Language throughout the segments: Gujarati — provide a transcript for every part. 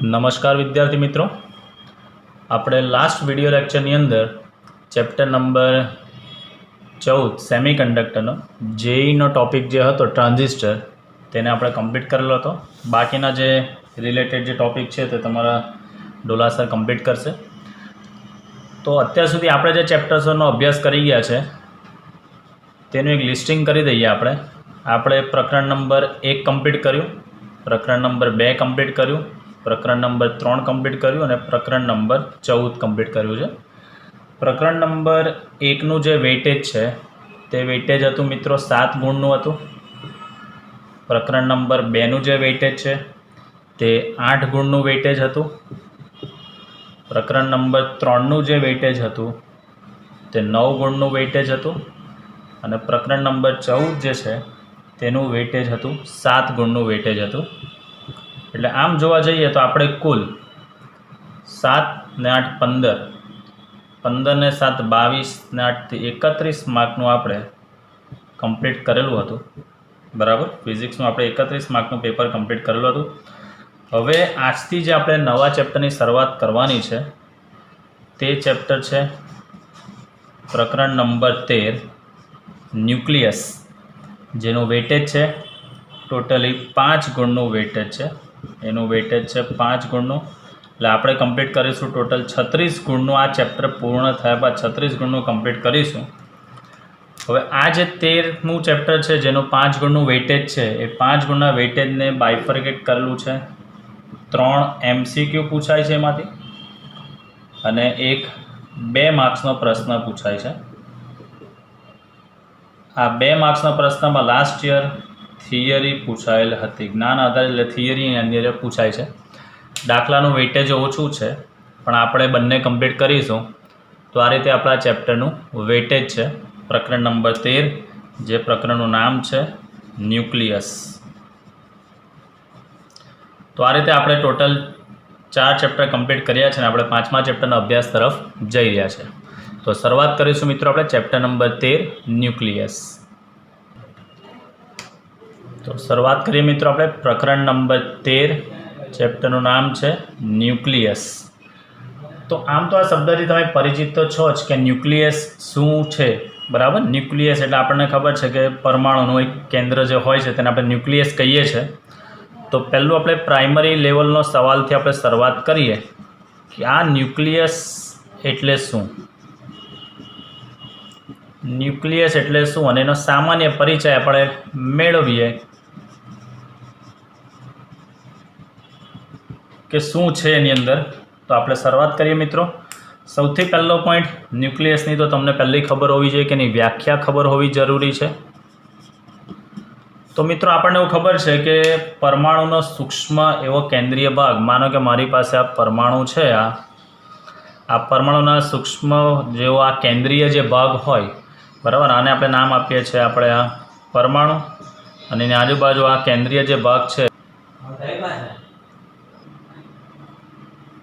नमस्कार विद्यार्थी मित्रों, આપણે લાસ્ટ વિડિયો લેક્ચરની અંદર ચેપ્ટર નંબર 14 સેમિકન્ડક્ટરનો જેઈનો ટોપિક જે હતો ટ્રાન્ઝિસ્ટર તેને આપણે કમ્પ્લીટ કરેલો હતો। બાકીના જે રિલેટેડ જે ટોપિક છે તે તમારા ડોલા સર કમ્પ્લીટ કરશે। તો અત્યાર સુધી આપણે જે ચેપ્ટર્સનો અભ્યાસ કરી ગયા છે તેનું એક લિસ્ટિંગ કરી દઈએ। આપણે પ્રકરણ નંબર 1 કમ્પ્લીટ કર્યું, પ્રકરણ નંબર 2 કમ્પ્લીટ કર્યું, પ્રકરણ નંબર 3 કમ્પ્લીટ કર્યું અને પ્રકરણ નંબર 14 કમ્પ્લીટ કર્યું છે। પ્રકરણ નંબર 1નું જે વેઇટેજ છે તે વેઇટેજ હતું મિત્રો 7 ગુણનું હતું। પ્રકરણ નંબર 2નું જે વેઇટેજ છે તે 8 ગુણનું વેઇટેજ હતું। પ્રકરણ નંબર 3નું જે વેઇટેજ હતું તે 9 ગુણનું વેઇટેજ હતું અને પ્રકરણ નંબર 14 જે છે તેનું વેઇટેજ હતું 7 ગુણનું વેઇટેજ હતું। એટલે આમ જોવા જઈએ તો આપણે કુલ 7 ને 8 15, 15 ને 7 22 ને 8 31 માર્કનું આપણે કમ્પ્લીટ કરેલું હતું, બરાબર। ફિઝિક્સનું આપણે 31 માર્કનું પેપર કમ્પ્લીટ કરેલું હતું। હવે આજથી જે આપણે નવા ચેપ્ટરની શરૂઆત કરવાની છે તે ચેપ્ટર છે પ્રકરણ નંબર 13 ન્યુક્લિયસ, જેનું વેઇટેજ છે ટોટલી 5 ગુણનું વેઇટેજ છે। એનું વેઇટેજ છે 5 ગુણનું, એટલે આપણે કમ્પ્લીટ કરીશું ટોટલ 36 ગુણનું। આ ચેપ્ટર પૂર્ણ થયા બાદ 36 ગુણનું કમ્પ્લીટ કરીશું। હવે આ જે 13મું ચેપ્ટર છે જેનું 5 ગુણનું વેઇટેજ છે એ 5 ગુણના વેઇટેજને બાયફર્કેટ કરેલું છે। 3 MCQ પૂછાય છે એમાંથી અને એક 2 માર્ક્સનો પ્રશ્ન પૂછાય છે। આ 2 માર્ક્સના પ્રશ્નમાં લાસ્ટ યર થિયરી પૂછાયેલ હતી, જ્ઞાન આધારિત, એટલે થિયરીની અંદર પૂછાય છે। દાખલાનું વેઇટેજ ઓછું છે પણ આપણે બંને કમ્પ્લીટ કરીશું। તો આ રીતે આપણા ચેપ્ટરનું વેઇટેજ છે પ્રકરણ નંબર 13, જે પ્રકરણનું નામ છે ન્યુક્લિયસ। તો આ રીતે આપણે ટોટલ 4 ચેપ્ટર કમ્પ્લીટ કર્યા છે અને આપણે 5મા ચેપ્ટરના અભ્યાસ તરફ જઈ રહ્યા છે। તો શરૂઆત કરીશું મિત્રો આપણે ચેપ્ટર નંબર 13 ન્યુક્લિયસ। તો શરૂઆત કરીએ મિત્રો આપણે પ્રકરણ નંબર 13, ચેપ્ટરનું નામ છે ન્યુક્લિયસ। તો આમ તો આ શબ્દથી તમે પરિચિત તો છો જ કે ન્યુક્લિયસ શું છે, બરાબર। ન્યુક્લિયસ એટલે આપણને ખબર છે કે પરમાણુનું એક કેન્દ્ર જે હોય છે તેને આપણે ન્યુક્લિયસ કહીએ છીએ। તો પહેલું આપણે પ્રાઇમરી લેવલનો સવાલથી આપણે શરૂઆત કરીએ કે આ ન્યુક્લિયસ એટલે શું, ન્યુક્લિયસ એટલે શું અને એનો સામાન્ય પરિચય આપણે મેળવીએ કે શું છે એની અંદર। તો આપણે શરૂઆત કરીએ મિત્રો। સૌથી પહેલો પોઈન્ટ ન્યુક્લિયસની તો તમને પહેલી ખબર હોવી જોઈએ કે એની વ્યાખ્યા ખબર હોવી જરૂરી છે। તો મિત્રો આપણને એવું ખબર છે કે પરમાણુનો સૂક્ષ્મ એવો કેન્દ્રીય ભાગ, માનો કે મારી પાસે આ પરમાણુ છે, આ પરમાણુના સૂક્ષ્મ જેવો આ કેન્દ્રીય જે ભાગ હોય, બરાબર, આને આપણે નામ આપીએ છીએ આપણે આ પરમાણુ, અને એની આજુબાજુ આ કેન્દ્રીય જે ભાગ છે,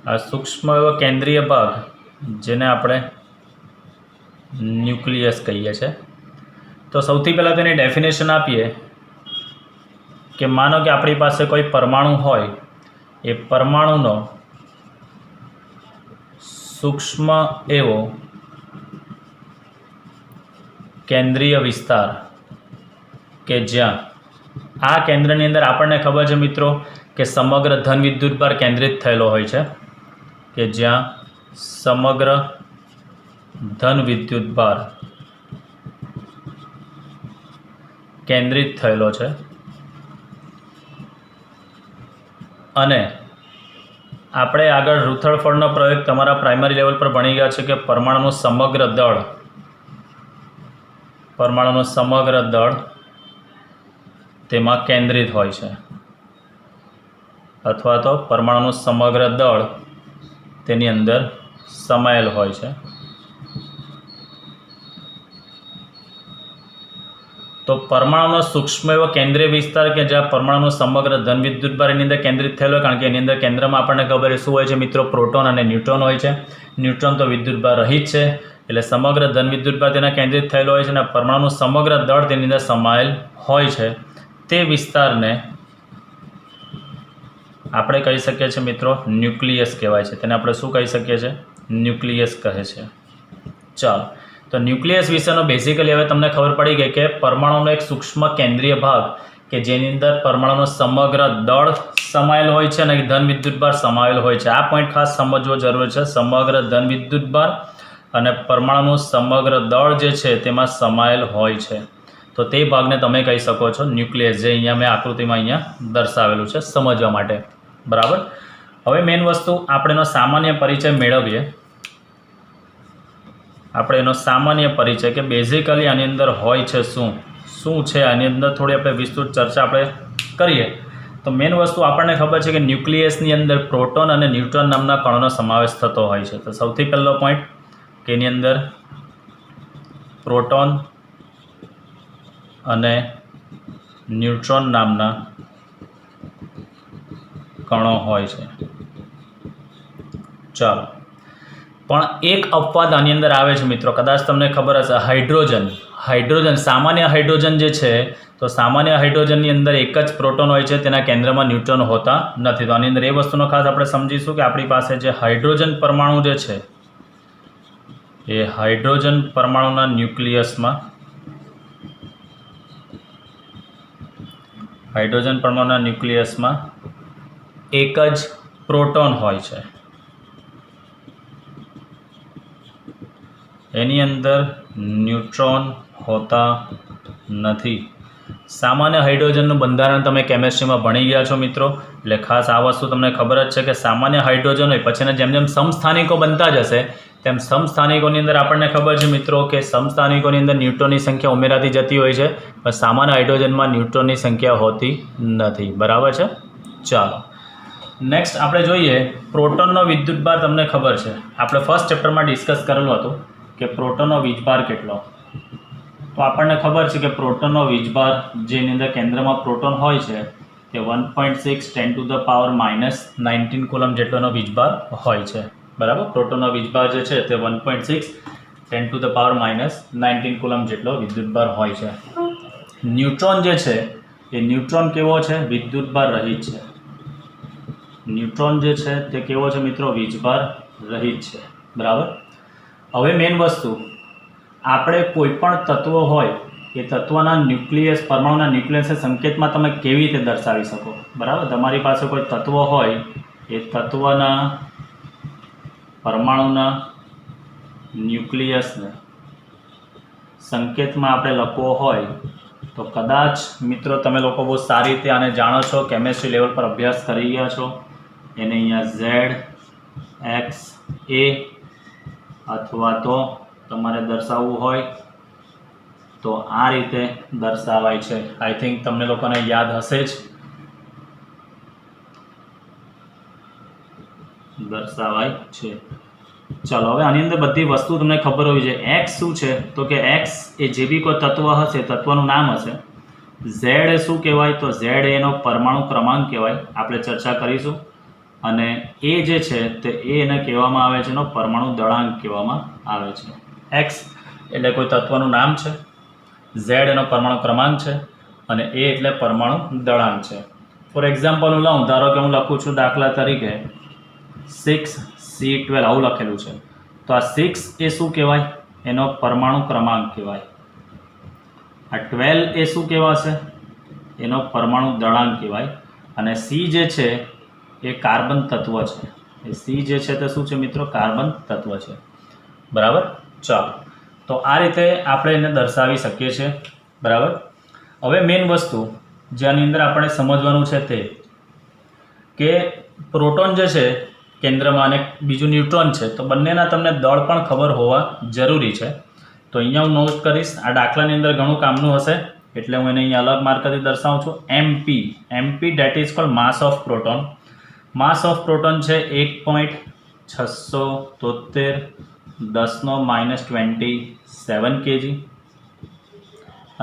આ સૂક્ષ્મ એવો કેન્દ્રીય ભાગ જેને આપણે ન્યુક્લિયસ કહીએ છીએ। તો સૌથી પહેલાં તેની ડેફિનેશન આપીએ કે માનો કે આપણી પાસે કોઈ પરમાણુ હોય, એ પરમાણુનો સૂક્ષ્મ એવો કેન્દ્રીય વિસ્તાર કે જ્યાં આ કેન્દ્રની અંદર આપણને ખબર છે મિત્રો કે સમગ્ર ધન વિદ્યુતભાર કેન્દ્રિત થયેલો હોય છે, કે જ્યાં સમગ્ર ધન વિદ્યુતભાર કેન્દ્રિત થયેલો છે અને આપણે આગળ રૂથરફોર્ડનો પ્રયોગ તમારા પ્રાઇમરી લેવલ પર ભણી ગયા છે કે પરમાણુનું સમગ્ર દળ તેમાં કેન્દ્રિત હોય છે, અથવા તો પરમાણુનું સમગ્ર દળ તેની અંદર સમાયેલ હોય છે। તો પરમાણુનો સૂક્ષ્મ એવો કેન્દ્રીય વિસ્તાર કે જ્યાં પરમાણુનું સમગ્ર ધન વિદ્યુતભાર એની અંદર કેન્દ્રિત થયેલો, કારણ કે એની અંદર કેન્દ્રમાં આપણને ખબર શું હોય છે મિત્રો, પ્રોટોન અને ન્યુટ્રોન હોય છે। ન્યુટ્રોન તો વિદ્યુતભાર રહિત છે, એટલે સમગ્ર ધન વિદ્યુતભાર તેના કેન્દ્રિત થયેલો હોય છે અને પરમાણુનું સમગ્ર દળ તેની અંદર સમાયેલ હોય છે। તે વિસ્તારને આપણે કહી શકીએ છીએ મિત્રો ન્યુક્લિયસ કહેવાય છે, તેને આપણે શું કહી શકીએ છીએ? ન્યુક્લિયસ કહે છે. ચાલો, તો ન્યુક્લિયસ વિશેનો બેઝિકલી હવે તમને ખબર પડી ગઈ કે પરમાણુનો એક સૂક્ષ્મ કેન્દ્રીય ભાગ કે જેની અંદર પરમાણુનો સમગ્ર દળ સમાયેલ હોય છે અને ધન વિદ્યુતભાર સમાયેલ હોય છે. આ પોઈન્ટ ખાસ સમજવો જરૂરી છે. સમગ્ર ધન વિદ્યુતભાર અને પરમાણુનું સમગ્ર દળ જે છે તેમાં સમાયેલ હોય છે, તો તે ભાગને તમે કહી શકો છો ન્યુક્લિયસ, જે અહીંયા મેં આકૃતિમાં અહીંયા દર્શાવેલું છે સમજવા માટે. બરાબર. હવે મેઇન વસ્તુ આપણે એનો સામાન્ય પરિચય મેળવીએ. આપણે એનો સામાન્ય પરિચય કે બેઝિકલી આની અંદર હોય છે શું છે આની અંદર થોડી આપણે વિસ્તૃત ચર્ચા આપણે કરીએ. તો મેઇન વસ્તુ આપણને ખબર છે કે ન્યુક્લિયસની અંદર પ્રોટોન અને ન્યુટ્રોન નામના કણોનો સમાવેશ થતો હોય છે. તો સૌથી પહેલો પોઈન્ટ કે એની અંદર પ્રોટોન અને ન્યુટ્રોન નામના કણો હોય છે. ચાલો, પણ એક અપવાદ આની અંદર આવે છે મિત્રો, કદાચ તમને ખબર હશે, હાઇડ્રોજન. સામાન્ય હાઇડ્રોજન જે છે, તો સામાન્ય હાઇડ્રોજનની અંદર એક જ પ્રોટોન હોય છે, તેના કેન્દ્રમાં ન્યુટ્રોન હોતા નથી. તો આની અંદર એ વસ્તુનો ખાસ આપણે સમજીશું કે આપણી પાસે જે હાઇડ્રોજન પરમાણુ જે છે એ હાઇડ્રોજન પરમાણુના ન્યુક્લિયસમાં એક જ પ્રોટોન હોય છે, એની અંદર ન્યુટ્રોન હોતા નથી. સામાન્ય હાઇડ્રોજનનું બંધારણ તમે કેમેસ્ટ્રીમાં ભણી ગયા છો મિત્રો, એટલે ખાસ આ વસ્તુ તમને ખબર જ છે કે સામાન્ય હાઇડ્રોજન હોય પછીના જેમ જેમ સમસ્થાનિકો બનતા જશે તેમ સમસ્થાનિકોની અંદર આપણને ખબર છે મિત્રો કે સમસ્થાનિકોની અંદર ન્યુટ્રોનની સંખ્યા ઉમેરાતી જતી હોય છે, પણ સામાન્ય હાઇડ્રોજનમાં ન્યુટ્રોનની સંખ્યા હોતી નથી. બરાબર છે. ચાલો, નેક્સ્ટ આપણે જોઈએ પ્રોટોનનો વિદ્યુતભાર. તમને ખબર છે આપણે ફર્સ્ટ ચેપ્ટરમાં ડિસ્કસ કરેલું હતું કે પ્રોટોનનો વીજભાર કેટલો. તો આપણને ખબર છે કે પ્રોટોનનો વીજભાર જેની અંદર કેન્દ્રમાં પ્રોટોન હોય છે તે 1.6 10⁻⁻19 કુલમ જેટલોનો વીજભાર હોય છે. બરાબર. પ્રોટોનનો વીજભાર જે છે તે 1.6 10⁻⁻19 કુલમ જેટલો વિદ્યુતભાર હોય છે. ન્યુટ્રોન જે છે એ ન્યુટ્રોન કેવો છે? વિદ્યુતભાર રહિત છે. ન્યુટ્રોન જે છે તે કેવો છે મિત્રો? વીજભાર રહિત છે. બરાબર. હવે મેઇન વસ્તુ, આપણે કોઈ પણ તત્વ હોય એ તત્વના ન્યુક્લિયસ, પરમાણુના ન્યુક્લિયસના સંકેતમાં તમે કેવી રીતે દર્શાવી શકો? બરાબર. તમારી પાસે કોઈ તત્વ હોય, એ તત્વના પરમાણુના ન્યુક્લિયસને સંકેતમાં આપણે લખવો હોય તો કદાચ મિત્રો તમે લોકો બહુ સારી રીતે આને જાણો છો, કેમેસ્ટ્રી લેવલ પર અભ્યાસ કરી ગયા છો. એને અહીંયા ZXA અથવા તો તમારે દર્શાવવું હોય તો આ રીતે દર્શાવાય છે. આઈ થિંક તમને લોકોને યાદ હશે જ. દર્શાવાય છે. ચાલો, હવે આની અંદર બધી વસ્તુ તમને ખબર હોવી જોઈએ. એક્સ શું છે? તો કે એક્સ એ જે બી કોઈ તત્વ હશે, તત્વનું નામ હશે. ઝેડ એ શું કહેવાય? તો ઝેડ એનો પરમાણુ ક્રમાંક કહેવાય, આપણે ચર્ચા કરીશું. અને એ જે છે તે એને કહેવામાં આવે છે એનો પરમાણુ દળાંક કહેવામાં આવે છે. એક્સ એટલે કોઈ તત્વનું નામ છે, ઝેડ એનો પરમાણુ ક્રમાંક છે અને એ એટલે પરમાણુ દળાંક છે. ફોર એક્ઝામ્પલ હું લઉં, ધારો કે હું લખું છું દાખલા તરીકે 6C12 આવું લખેલું છે, તો આ 6 એ શું કહેવાય? એનો પરમાણુ ક્રમાંક કહેવાય. આ 12 એ શું કહેવાશે? એનો પરમાણુ દળાંક કહેવાય. અને C જે છે એ કાર્બન તત્વ છે. એ C જે છે તે શું છે મિત્રો? કાર્બન તત્વ છે. બરાબર. ચાલો, તો આ રીતે આપણે એને દર્શાવી શકીએ છીએ. બરાબર. હવે મેઇન વસ્તુ જેની અંદર આપણે સમજવાનું છે તે કે પ્રોટોન જે છે કેન્દ્રમાં અને બીજું ન્યુટ્રોન છે, તો બંનેના તમને દળ પણ ખબર હોવા જરૂરી છે. તો અહીંયા હું નોટ કરીશ. આ દાખલાની અંદર ઘણું કામનું હશે એટલે હું એને અહીંયા અલગ માર્કરથી દર્શાવું છું. MP that is called mass of proton. Mass of proton છે 1.673 10⁻27 kg.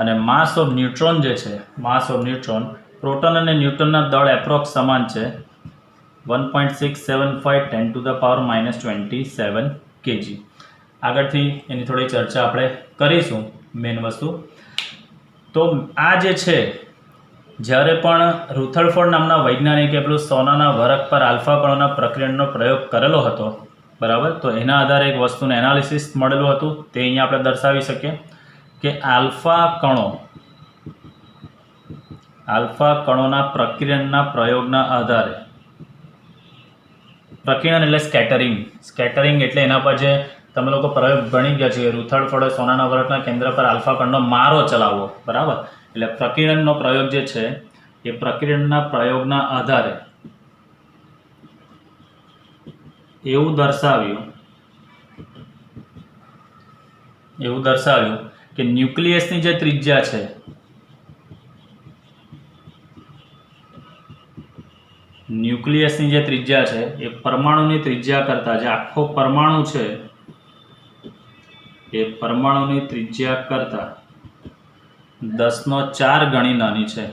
અને માસ ઓફ ન્યુટ્રોન જે છે, માસ ઓફ ન્યુટ્રોન, પ્રોટોન અને ન્યુટ્રોનના દળ એપ્રોક્સ સમાન છે 1.675 10⁻⁻27 kg. આગળથી એની થોડી ચર્ચા આપણે કરીશું. મેઇન વસ્તુ તો આ જે છે જ્યારે પણ રુથરફોર્ડ નામના વૈજ્ઞાનિકે પેલું સોનાના વરખ પર આલ્ફા કણોના પ્રક્રિયણનો પ્રયોગ કરેલો હતો, બરાબર, તો એના આધારે એક વસ્તુનું એનાલિસિસ મળેલું હતું. તે અહીંયા આપણે દર્શાવી શકીએ કે આલ્ફા કણોના પ્રક્રિયણના પ્રયોગના આધારે, પ્રક્રિયણ એટલે સ્કેટરિંગ એટલે એના પર જે તમે લોકો પ્રયોગ ગણી ગયા છે, રુથરફોર્ડે સોનાના વરખના કેન્દ્ર પર આલ્ફા કણનો મારો ચલાવવો, બરાબર. એટલે પ્રક્રિયણનો પ્રયોગ જે છે એ પ્રક્રિયણના પ્રયોગના આધારે એવું દર્શાવ્યું કે ન્યુક્લિયસની જે ત્રિજ્યા છે એ પરમાણુની ત્રિજ્યા કરતાં, જે આખો પરમાણુ છે એ પરમાણુની ત્રિજ્યા કરતાં 10⁴ ગણી નાની છે.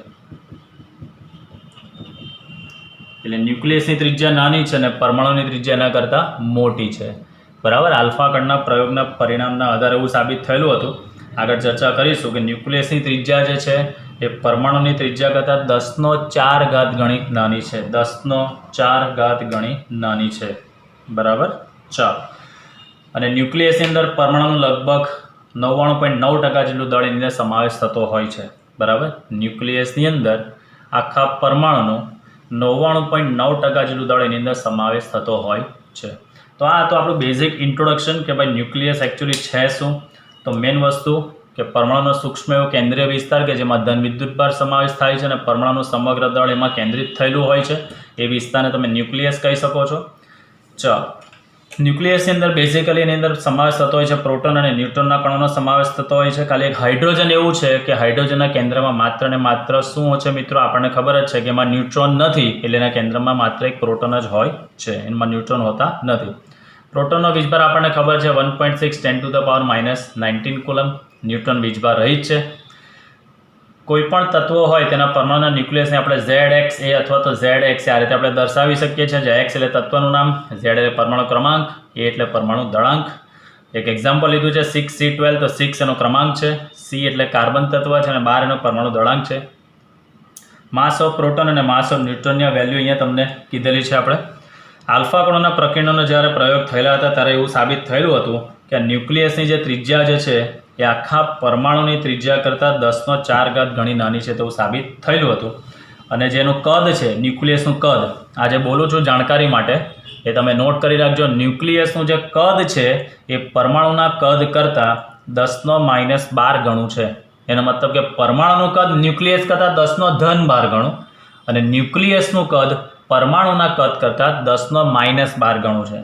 એટલે ન્યુક્લિયસની ત્રિજ્યા નાની છે અને પરમાણુની ત્રિજ્યા એના કરતાં મોટી છે, બરાબર. આલ્ફા કણના પ્રયોગના પરિણામના આધારે એવું સાબિત થયેલું હતું. આગળ ચર્ચા કરીશું કે ન્યુક્લિયસની ત્રિજ્યા જે છે એ પરમાણુની ત્રિજ્યા કરતાં 10⁴ ગણી નાની છે, 10⁴ ગણી નાની છે, બરાબર. ચાલો, અને ન્યુક્લિયસની અંદર પરમાણુનું લગભગ 99.9% જેટલું દળ એની અંદર સમાવેશ થતો હોય છે, બરાબર. ન્યુક્લિયસની અંદર આખા પરમાણુનો 99.9% જેટલું દળ એની અંદર સમાવેશ થતો હોય છે. તો આ તો આપણું બેઝિક ઇન્ટ્રોડક્શન કે ભાઈ ન્યુક્લિયસ એકચ્યુઅલી છે શું. તો મેઇન વસ્તુ કે પરમાણુનો સૂક્ષ્મ એવો કેન્દ્રીય વિસ્તાર કે જેમાં ધન વિદ્યુતભાર સમાવેશ થાય છે અને પરમાણુનું સમગ્ર દળ એમાં કેન્દ્રિત થયેલું હોય છે, એ વિસ્તારને તમે ન્યુક્લિયસ કહી શકો છો. ચાલો, ન્યુક્લિયસની અંદર બેઝિકલી એની અંદર સમાવેશ થતો હોય છે પ્રોટોન અને ન્યુટ્રોનના કણોનો સમાવેશ થતો હોય છે. ખાલી એક હાઇડ્રોજન એવું છે કે હાઇડ્રોજનના કેન્દ્રમાં માત્ર ને માત્ર શું હોય છે મિત્રો, આપણને ખબર જ છે કે એમાં ન્યુટ્રોન નથી, એટલે એના કેન્દ્રમાં માત્ર એક પ્રોટોન જ હોય છે, એમાં ન્યુટ્રોન હોતા નથી. પ્રોટોનનો વીજભાર આપણને ખબર છે 1.6 × 10⁻19 કુલમ. ન્યુટ્રોન વીજભાર રહિત છે. કોઈ પણ તત્વો હોય તેના પરમાણુના ન્યુક્લિયસને આપણે ZXA અથવા તો ZX આ રીતે આપણે દર્શાવી શકીએ છીએ. જ્યાં X એટલે તત્વનું નામ, Z એટલે પરમાણુ ક્રમાંક, A એટલે પરમાણુ દળાંક. એક એક્ઝામ્પલ લીધું છે 6C12, તો 6 એનો ક્રમાંક છે, C એટલે કાર્બન તત્વ છે અને 12 એનો પરમાણુ દળાંક છે. માસ ઓફ પ્રોટોન અને માસ ઓફ ન્યુટ્રોનની વેલ્યુ અહીંયા તમને કીધેલી છે. આપણે આલ્ફા કણોના પ્રકિરણોનો જ્યારે પ્રયોગ થયેલા હતા ત્યારે એવું સાબિત થયેલું હતું કે ન્યુક્લિયસની જે ત્રિજ્યા જે છે એ આખા પરમાણુની ત્રિજ્યા કરતાં 10⁴ ગણી નાની છે તેવું સાબિત થયેલું હતું. અને જેનું કદ છે, ન્યુક્લિયસનું કદ, આજે બોલું છું જાણકારી માટે, એ તમે નોટ કરી રાખજો. ન્યુક્લિયસનું જે કદ છે એ પરમાણુના કદ કરતાં 10⁻12 ગણું છે. એનો મતલબ કે પરમાણુનું કદ ન્યુક્લિયસ કરતાં 10⁻12 ગણું અને ન્યુક્લિયસનું કદ પરમાણુના કદ કરતાં 10⁻12 ગણું છે.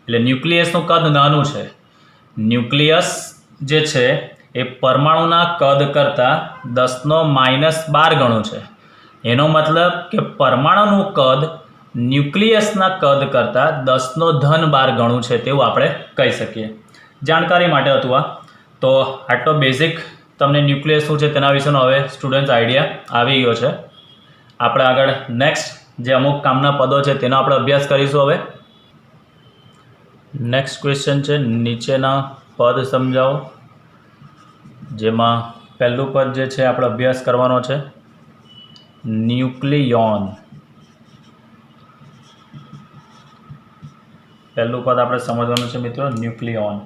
એટલે ન્યુક્લિયસનું કદ નાનું છે. ન્યુક્લિયસ જે છે એ પરમાણુના કદ કરતાં 10⁻12 ગણું છે. એનો મતલબ કે પરમાણુનું કદ ન્યુક્લિયસના કદ કરતાં 10⁻12 ગણું છે તેવું આપણે કહી શકીએ. જાણકારી માટે હતું આ. તો આટલો બેઝિક તમને ન્યુક્લિયસ શું છે તેના વિશેનો હવે સ્ટુડન્ટ્સ આઈડિયા આવી ગયો છે. આપણે આગળ નેક્સ્ટ જે અમુક કામના પદો છે તેનો આપણે અભ્યાસ કરીશું. હવે નેક્સ્ટ ક્વેશ્ચન છે, નીચેના પદ સમજાવો. જેમાં પહેલું પદ જે છે આપણે અભ્યાસ કરવાનો છે ન્યુક્લિયોન. પહેલું પદ આપણે સમજવાનું છે મિત્રો ન્યુક્લિયોન.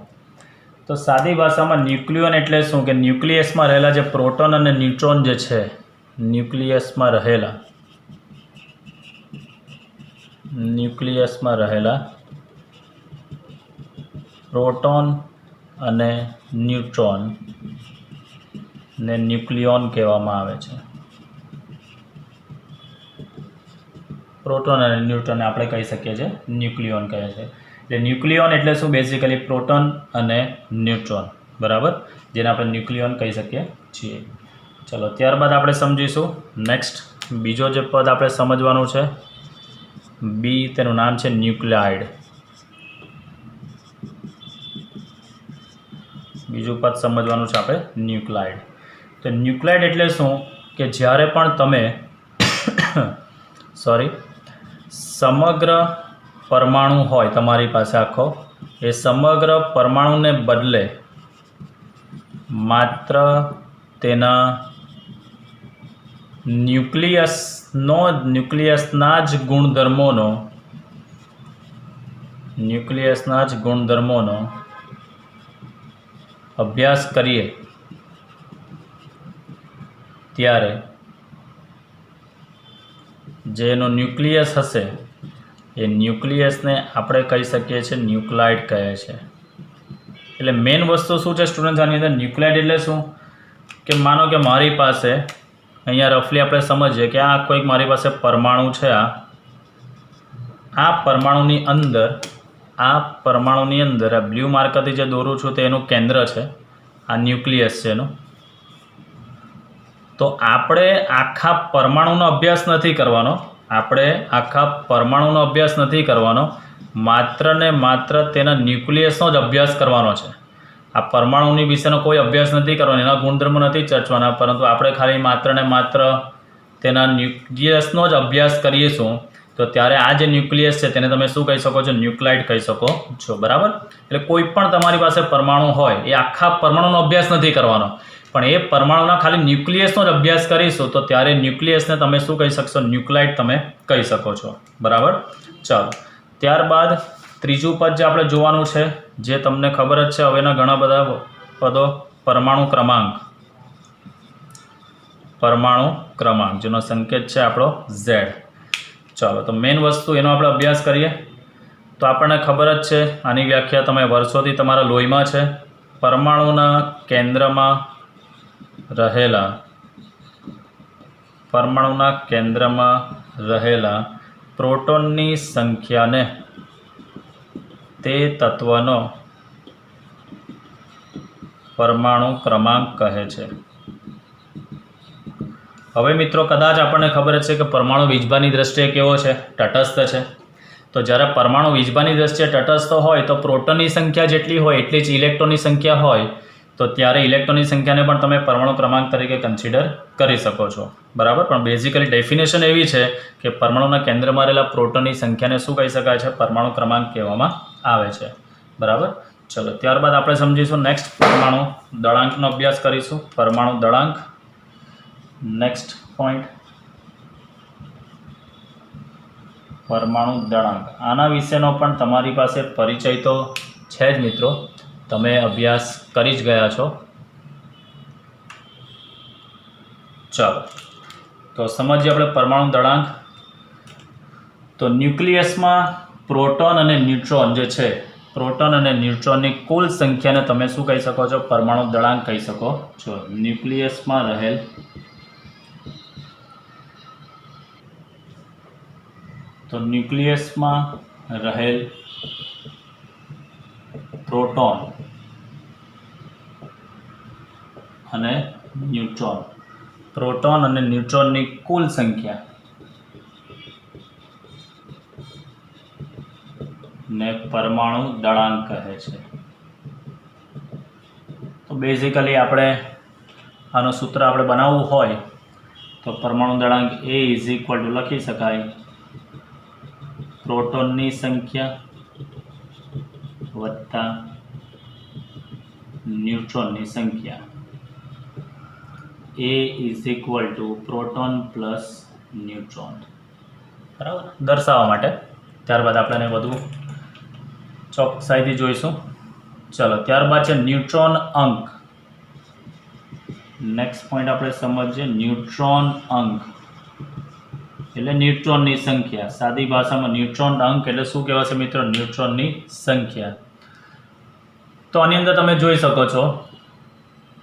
તો સાદી ભાષામાં ન્યુક્લિયોન એટલે શું કે ન્યુક્લિયસમાં રહેલા જે પ્રોટોન અને ન્યુટ્રોન જે છે, ન્યુક્લિયસમાં રહેલા પ્રોટોન અને ન્યુટ્રોન ને ન્યુક્લિયોન કહેવામાં આવે છે. પ્રોટોન અને ન્યુટ્રોનને આપણે કહી શકીએ છીએ ન્યુક્લિયોન કહે છે. એટલે ન્યુક્લિયોન એટલે શું, બેઝિકલી પ્રોટોન અને ન્યુટ્રોન, બરાબર, જેને આપણે ન્યુક્લિયોન કહી શકીએ છીએ. ચલો, ત્યારબાદ આપણે સમજીશું નેક્સ્ટ બીજો જે પદ આપણે સમજવાનું છે બી, તેનું નામ છે ન્યુક્લાઇડ. બીજું પદ સમજવાનું છે આપણે ન્યુક્લાઇડ. તો ન્યુક્લાઇડ એટલે શું કે જ્યારે પણ તમે સમગ્ર પરમાણુ હોય તમારી પાસે આખો, એ સમગ્ર પરમાણુને બદલે માત્ર તેના ન્યુક્લિયસના જ ગુણધર્મોનો અભ્યાસ કરીએ ત્યારે જેનો ન્યુક્લિયસ હશે એ ન્યુક્લિયસને આપણે કહી શકીએ છીએ ન્યુક્લાઇડ કહે છે. એટલે મેઇન વસ્તુ શું છે સ્ટુડન્ટ્સ આની અંદર? ન્યુક્લાઇડ એટલે શું કે માનો કે મારી પાસે અહીંયા રફલી આપણે સમજીએ કે આ કોઈક મારી પાસે પરમાણુ છે. આ પરમાણુની અંદર આ બ્લુ માર્કરથી જે દોરું છું તે એનું કેન્દ્ર છે, આ ન્યુક્લિયસ છે એનું. તો આપણે આખા પરમાણુનો અભ્યાસ નથી કરવાનો, માત્ર ને માત્ર તેના ન્યુક્લિયસનો જ અભ્યાસ કરવાનો છે. આ પરમાણુની વિશેનો કોઈ અભ્યાસ નથી કરવાનો, એના ગુણધર્મો નથી ચર્ચવાના, પરંતુ આપણે ખાલી માત્ર ને માત્ર તેના ન્યુક્લિયસનો જ અભ્યાસ કરીશું. તો ત્યારે આ જે ન્યુક્લિયસ છે તેને તમે શું કહી શકો છો? ન્યુક્લાઇડ કહી શકો છો. બરાબર? એટલે કોઈ પણ તમારી પાસે પરમાણુ હોય એ આખા પરમાણુનો અભ્યાસ નથી કરવાનો, પણ એ પરમાણુના ખાલી ન્યુક્લિયસનો જ અભ્યાસ કરીશું તો ત્યારે ન્યુક્લિયસને તમે શું કહી શકશો? ન્યુક્લાઇડ તમે કહી શકો છો. બરાબર? ચાલો, ત્યારબાદ ત્રીજું પદ જે આપણે જોવાનું છે, જે તમને ખબર જ છે હવેના ઘણા બધા પદો, પરમાણુ ક્રમાંક જેનો સંકેત છે આપણો Z. ચાલો, તો મેઇન વસ્તુ એનો આપણે અભ્યાસ કરીએ તો આપણને ખબર જ છે, આની વ્યાખ્યા તમે વર્ષોથી તમારા લોહીમાં છે. પરમાણુના કેન્દ્રમાં રહેલા પ્રોટોનની સંખ્યાને તે તત્વનો પરમાણુ ક્રમાંક કહે છે. હવે મિત્રો કદાચ આપણને ખબર છે કે પરમાણુ વીજભારની દ્રષ્ટિએ કેવો છે? તટસ્થ છે. તો જ્યારે પરમાણુ વીજભારની દ્રષ્ટિએ તટસ્થ હોય તો પ્રોટોનની સંખ્યા જેટલી હોય એટલી જ ઇલેક્ટ્રોનની સંખ્યા હોય, તો ત્યારે ઇલેક્ટ્રોનની સંખ્યાને પણ તમે પરમાણુ ક્રમાંક તરીકે કન્સિડર કરી શકો છો. બરાબર? પણ બેઝિકલી ડેફિનેશન એવી છે કે પરમાણુના કેન્દ્રમાં રહેલા પ્રોટોનની સંખ્યાને શું કહી શકાય છે? પરમાણુ ક્રમાંક કહેવામાં આવે છે. બરાબર? ચલો, ત્યારબાદ આપણે સમજીશું નેક્સ્ટ પરમાણુ દળાંકનો અભ્યાસ કરીશું. પરમાણુ દળાંક, નેક્સ્ટ પોઈન્ટ પરમાણુ દળાંક. આના વિશેનો પણ તમારી પાસે પરિચય તો છે જ મિત્રો, તમે અભ્યાસ કરી જ ગયા છો. ચાલો, તો સમજીએ આપણે પરમાણુ દળાંક. તો ન્યુક્લિયસમાં પ્રોટોન અને ન્યુટ્રોન જે છે, પ્રોટોન અને ન્યુટ્રોનની કુલ સંખ્યાને તમે શું કહી શકો છો? પરમાણુ દળાંક કહી શકો છો. ન્યુક્લિયસમાં રહેલ પ્રોટોન અને ન્યુટ્રોનની કુલ સંખ્યા ને પરમાણુ દળાંક કહે છે. તો બેઝિકલી આપણે આનું સૂત્ર આપણે બનાવવું હોય તો પરમાણુ દળાંક A = લખી શકાય પ્રોટોનની સંખ્યા વત્તા ન્યુટ્રોનની સંખ્યા. A = proton plus neutron. બરાબર? દર્શાવવા માટે. ત્યારબાદ આપણે એને વધુ ચોકસાઈથી જોઈશું. ચલો, ત્યારબાદ છે ન્યુટ્રોન અંક. નેક્સ્ટ પોઈન્ટ આપણે સમજીએ ન્યુટ્રોન અંક એટલે ન્યુટ્રોનની સંખ્યા. સાદી ભાષામાં ન્યુટ્રોન અંક એટલે શું કહેવાશે મિત્રો? ન્યુટ્રોનની સંખ્યા. તો આની અંદર તમે જોઈ શકો છો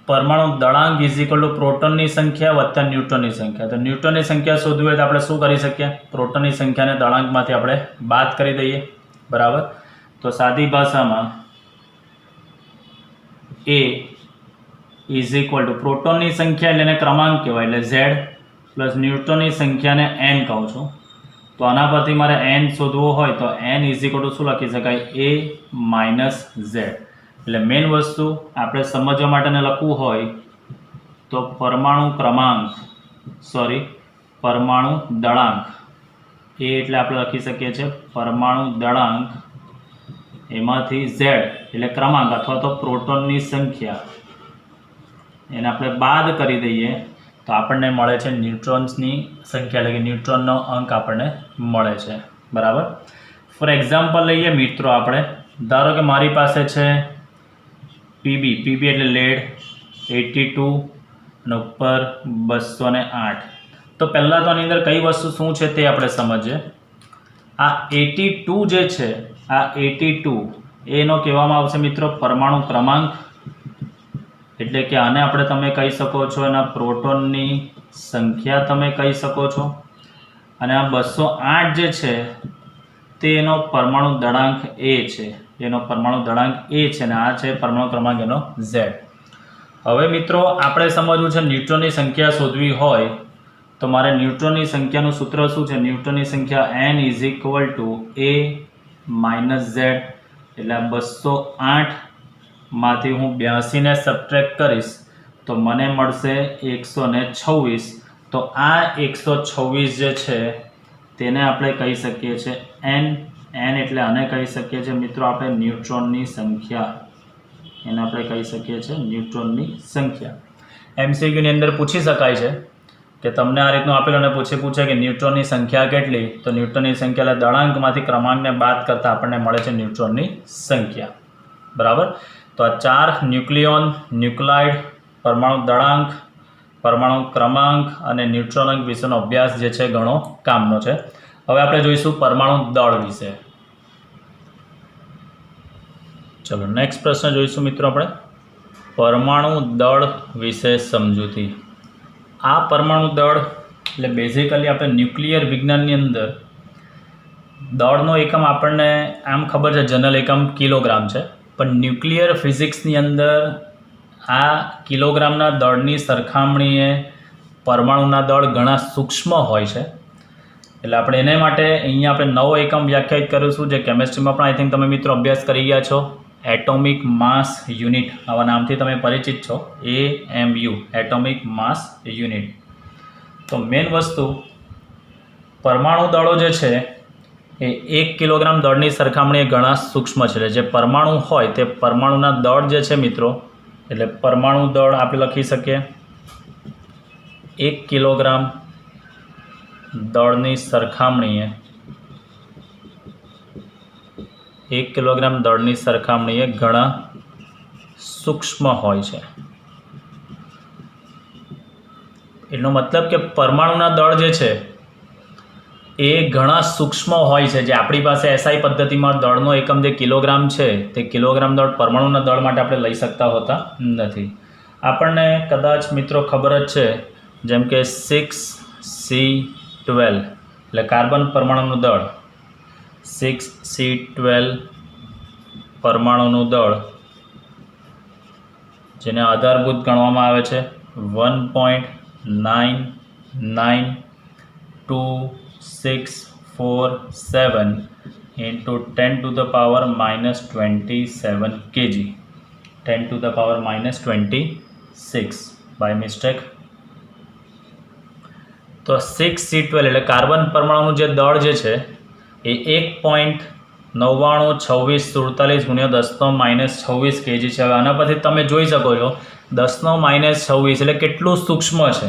પરમાણુ દળાંક = પ્રોટોનની સંખ્યા વત્તા ન્યુટ્રોનની સંખ્યા. તો ન્યુટ્રોનની સંખ્યા શોધવી હોય તો આપણે શું કરી શકીએ? પ્રોટોનની સંખ્યાને દળાંકમાંથી આપણે બાદ કરી દઈએ. બરાબર? તો સાદી ભાષામાં A = પ્રોટોનની સંખ્યા એટલે એને ક્રમાંક કહેવાય એટલે Z પ્લસ ન્યુટ્રોનની સંખ્યાને n કહું છું. તો આના પરથી મારે n શોધવો હોય તો n = શું લખી શકાય? A - Z. એટલે મેઇન વસ્તુ આપણે સમજવા માટેને લખવું હોય તો પરમાણુ દળાંક એ એટલે આપણે લખી શકીએ છીએ પરમાણુ દળાંક, એમાંથી Z એટલે ક્રમાંક અથવા તો પ્રોટોનની સંખ્યા એને આપણે બાદ કરી દઈએ તો આપણને મળે છે ન્યુટ્રોન્સની સંખ્યા, એટલે કે ન્યુટ્રોનનો અંક આપણને મળે છે, બરાબર. ફોર એક્ઝામ્પલ લઈએ મિત્રો આપણે, ધારો કે મારી પાસે છે પીબી એટલે લેડ 82 અને ઉપર 208. તો પહેલાં તો આની અંદર કઈ વસ્તુ શું છે તે આપણે સમજીએ. આ 82 જે છે, આ 82 એનો કહેવામાં આવશે મિત્રો પરમાણુ ક્રમાંક, એટલે કે આને આપણે તમે કહી શકો છો એના પ્રોટોનની સંખ્યા તમે કહી શકો છો. અને આ 208 જે છે તે એનો પરમાણુ દળાંક એ છે, એનો પરમાણુ દળાંક એ છે, અને આ છે પરમાણુ ક્રમાંક એનો Z. હવે મિત્રો આપણે સમજવું છે ન્યુટ્રોનની સંખ્યા શોધવી હોય તો મારે ન્યુટ્રોનની સંખ્યાનું સૂત્ર શું છે? ન્યુટ્રોનની સંખ્યા n = a - z, એટલે 208 માંથી હું 82 ને સબટ્રેક્ટ કરીશ તો મને મળશે 126. તો આ 126 જે છે તેને આપણે કહી શકીએ છીએ n એટલે આને કહી શકીએ છીએ મિત્રો આપણે ન્યુટ્રોનની સંખ્યા, એને આપણે કહી શકીએ છીએ ન્યુટ્રોનની સંખ્યા. MCQની અંદર પૂછી શકાય છે કે તમને આ રીતનું આપેલું અને પૂછે કે ન્યુટ્રોનની સંખ્યા કેટલી, તો ન્યુટ્રોનની સંખ્યા એટલે દળાંકમાંથી ક્રમાંકને બાદ કરતાં આપણને મળે છે ન્યુટ્રોનની સંખ્યા, બરાબર. તો આ 4 ન્યુક્લિયોન, ન્યુક્લાઇડ, પરમાણુ દળાંક, પરમાણુ ક્રમાંક અને ન્યુટ્રોન અંક વિશેનો અભ્યાસ જે છે ઘણો કામનો છે. હવે આપણે જોઈશું પરમાણુ દળ વિશે. ચલો નેક્સ્ટ પ્રશ્ન જોઈશું મિત્રો આપણે, પરમાણુ દળ વિશે સમજૂતી. આ પરમાણુ દળ એટલે બેઝિકલી આપણે ન્યુક્લિયર વિજ્ઞાનની અંદર દળનો એકમ આપણને આમ ખબર છે જનરલ એકમ કિલોગ્રામ છે, પણ ન્યુક્લિયર ફિઝિક્સની અંદર આ કિલોગ્રામના દળની સરખામણીએ પરમાણુના દળ ઘણા સૂક્ષ્મ હોય છે. એટલે આપણે એને માટે અહીંયા આપણે નવો એકમ વ્યાખ્યાયિત કરીશું જે કેમેસ્ટ્રીમાં પણ આઈ થિંક તમે મિત્રો અભ્યાસ કરી ગયા છો. એટોમિક માસ યુનિટ, આવા નામથી તમે પરિચિત છો, AMU, એટોમિક માસ યુનિટ. તો મેઇન વસ્તુ પરમાણુ દળો જે છે એ 1 કિલોગ્રામ દળની સરખામણીએ ઘણા સૂક્ષ્મ છે. એટલે જે પરમાણુ હોય તે પરમાણુના દળ જે છે મિત્રો, એટલે પરમાણુ દળ આપણે લખી શકીએ 1 કિલોગ્રામ દળની સરખામણીએ 1 કિલોગ્રામ દળની સરખામણીએ ઘણા સૂક્ષ્મ હોય છે. એનો મતલબ કે પરમાણુના દળ જે છે એ ઘણા સૂક્ષ્મ હોય છે. જે આપણી પાસે SI પદ્ધતિમાં દળનો એકમ જે કિલોગ્રામ છે તે કિલોગ્રામ દળ પરમાણુના દળ માટે આપણે લઈ શકતા હોતા નથી. આપણને કદાચ મિત્રો ખબર જ છે, જેમ કે 6C12 એટલે કાર્બન પરમાણુનું દળ, 6C12 પરમાણુનું દળ જેને આધારભૂત ગણવામાં આવે છે 1.992647 into 10⁻⁻27 kg, 10⁻⁻26 by mistake. તો 6C12 એટલે કાર્બન પરમાણુનું જે દળ જે છે એ 1.992647 × 10⁻⁻26 kg છે. હવે આના પરથી તમે જોઈ શકો છો 10⁻⁻26 એટલે કેટલું સૂક્ષ્મ છે.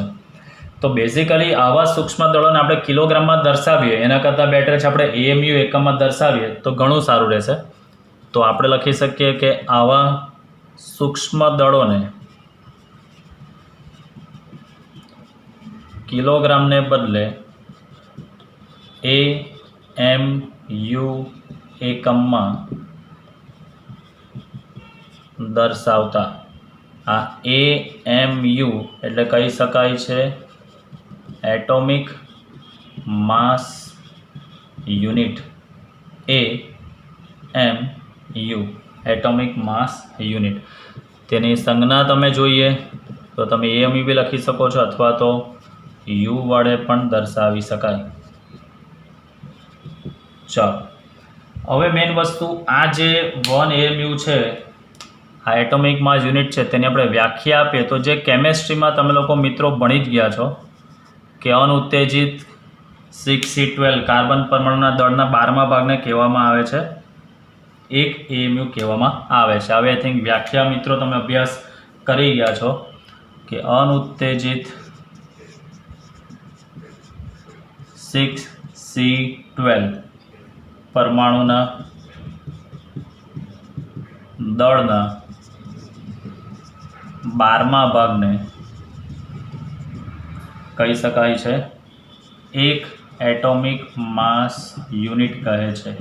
તો બેઝિકલી આવા સૂક્ષ્મ દળોને આપણે કિલોગ્રામમાં દર્શાવીએ એના કરતાં બેટર છે આપણે AMU એકમમાં દર્શાવીએ તો ઘણું સારું રહેશે. તો આપણે લખી શકીએ કે આવા સૂક્ષ્મ દળોને કિલોગ્રામને બદલે AMU એકમમાં દર્શાવતા આ AMU એટલે કહી શકાય છે એટોમિક માસ યુનિટ. AMU એટોમિક માસ યુનિટ. તેની સંજ્ઞા તમે જોઈએ તો તમે AMU બી લખી શકો છો અથવા તો U વડે પણ દર્શાવી શકાય. ચાલો હવે મેઇન વસ્તુ આ જે 1 AMU છે, આ એટોમિક માસ યુનિટ છે, તેની આપણે વ્યાખ્યા આપીએ તો જે કેમેસ્ટ્રીમાં તમે લોકો મિત્રો ભણી જ ગયા છો કે અનુત્તેજિત 6C12 કાર્બન પરમાણુના દળના 12મા ભાગને કહેવામાં આવે છે 1 AMU કહેવામાં આવે છે. હવે આઈ થિંક વ્યાખ્યા મિત્રો તમે અભ્યાસ કરી ગયા છો કે અનુત્તેજિત 6C12 પરમાણુના દળના 12મા ભાગને કહી શકાય છે એક એટોમિક માસ યુનિટ કહે છે।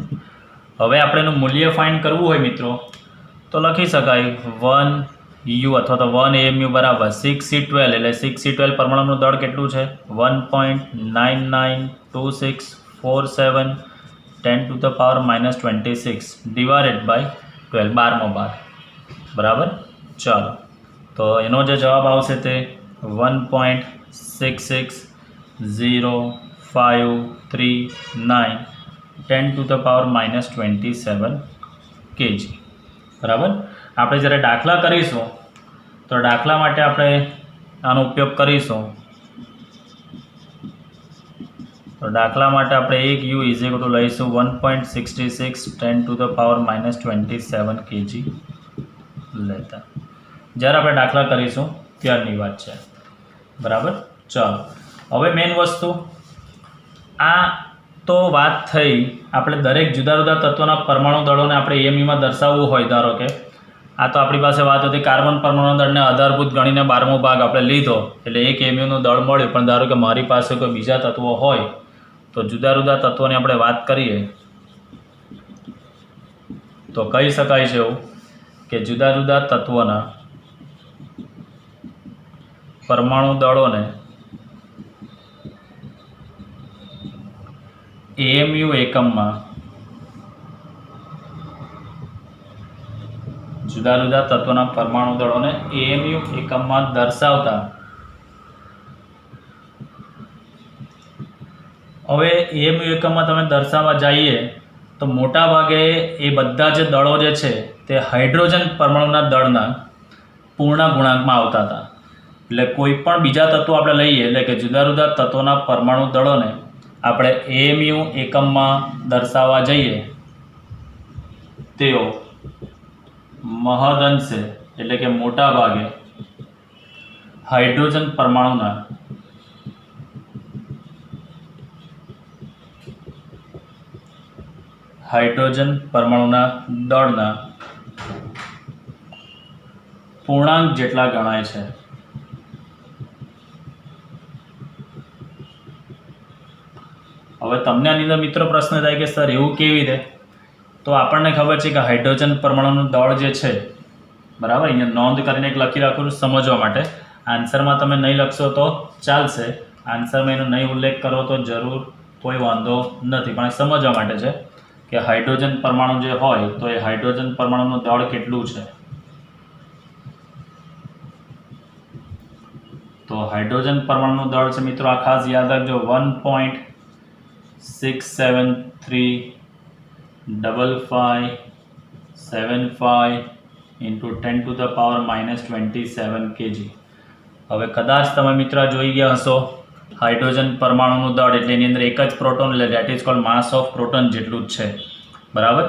હવે આપણે એનું મૂલ્ય ફાઇન્ડ કરવું હોય મિત્રો તો લખી શકાય 1U અથવા તો 1 AMU બરાબર 6C12 એટલે 6C12 પરમાણુનું દળ કેટલું છે 1.992647 10⁻⁻26 ડિવાઇડેડ બાય 12 12મો ભાગ બરાબર। ચાલો તો એનો જે જવાબ આવશે તે 1.660539 10⁻⁻27 kg બરાબર। આપણે જ્યારે દાખલા કરીશું તો દાખલા માટે આપણે આનો ઉપયોગ કરીશું તો દાખલા માટે આપણે 1U લઈશું 1.66 10⁻⁻27 kg લેતા જ્યારે આપણે દાખલા કરીશું ત્યારની વાત છે બરાબર। ચાલો હવે મેઇન વસ્તુ આ તો વાત થઈ આપણે દરેક જુદા જુદા તત્વોના પરમાણુ દળોને આપણે એમયુમાં દર્શાવવું હોય ધારો કે આ તો આપણી પાસે વાત હતી કાર્બન પરમાણુ દળને આધારભૂત ગણીને 12મો ભાગ આપણે લીધો એટલે એક એમયુનું દળ મળ્યું। પણ ધારો કે મારી પાસે કોઈ બીજા તત્વો હોય તો જુદા જુદા તત્વોની આપણે વાત કરીએ તો કહી શકાય છે એવું કે જુદા જુદા તત્વોના પરમાણુ દળોને એએમયુ એકમમાં જુદા જુદા તત્વોના પરમાણુ દળોને એએમયુ એકમમાં દર્શાવતા હવે એએમયુ એકમમાં તમે દર્શાવવા જઈએ તો મોટા ભાગે એ બધા જે દળો જે છે તે હાઇડ્રોજન પરમાણુના દળના પૂર્ણ ગુણાંકમાં આવતા હતા। એટલે કોઈ પણ બીજા તત્વો આપણે લઈએ એટલે કે જુદા જુદા તત્વોના પરમાણુ દળોને આપણે એએમયુ એકમમાં દર્શાવવા જઈએ તેઓ મહદઅંશે એટલે કે મોટા ભાગે હાઇડ્રોજન પરમાણુના દળના પૂર્ણાંક જેટલા ગણાય છે। હવે તમને આની અંદર મિત્રો પ્રશ્ન થાય કે સર એવું કેવી રીતે તો આપણને ખબર છે કે હાઇડ્રોજન પરમાણુનું દળ જે છે બરાબર અહીંયા નોંધ કરીને એક લખી રાખું સમજવા માટે આન્સરમાં તમે નહીં લખશો તો ચાલશે આન્સરમાં એનો નહીં ઉલ્લેખ કરો તો જરૂર કોઈ વાંધો નથી પણ સમજવા માટે છે કે હાઇડ્રોજન પરમાણુ જે હોય તો એ હાઇડ્રોજન પરમાણુનું દળ કેટલું છે તો હાઇડ્રોજન પરમાણુનું દળ છે મિત્રો આ ખાસ યાદ રાખજો 1.67355575 into 10⁻⁻27 kg। હવે કદાચ તમે મિત્રો જોઈ ગયા હશો હાઇડ્રોજન પરમાણુનું દળ એટલે એની અંદર એક જ પ્રોટોન એટલે that is called mass of proton જેટલું જ છે બરાબર।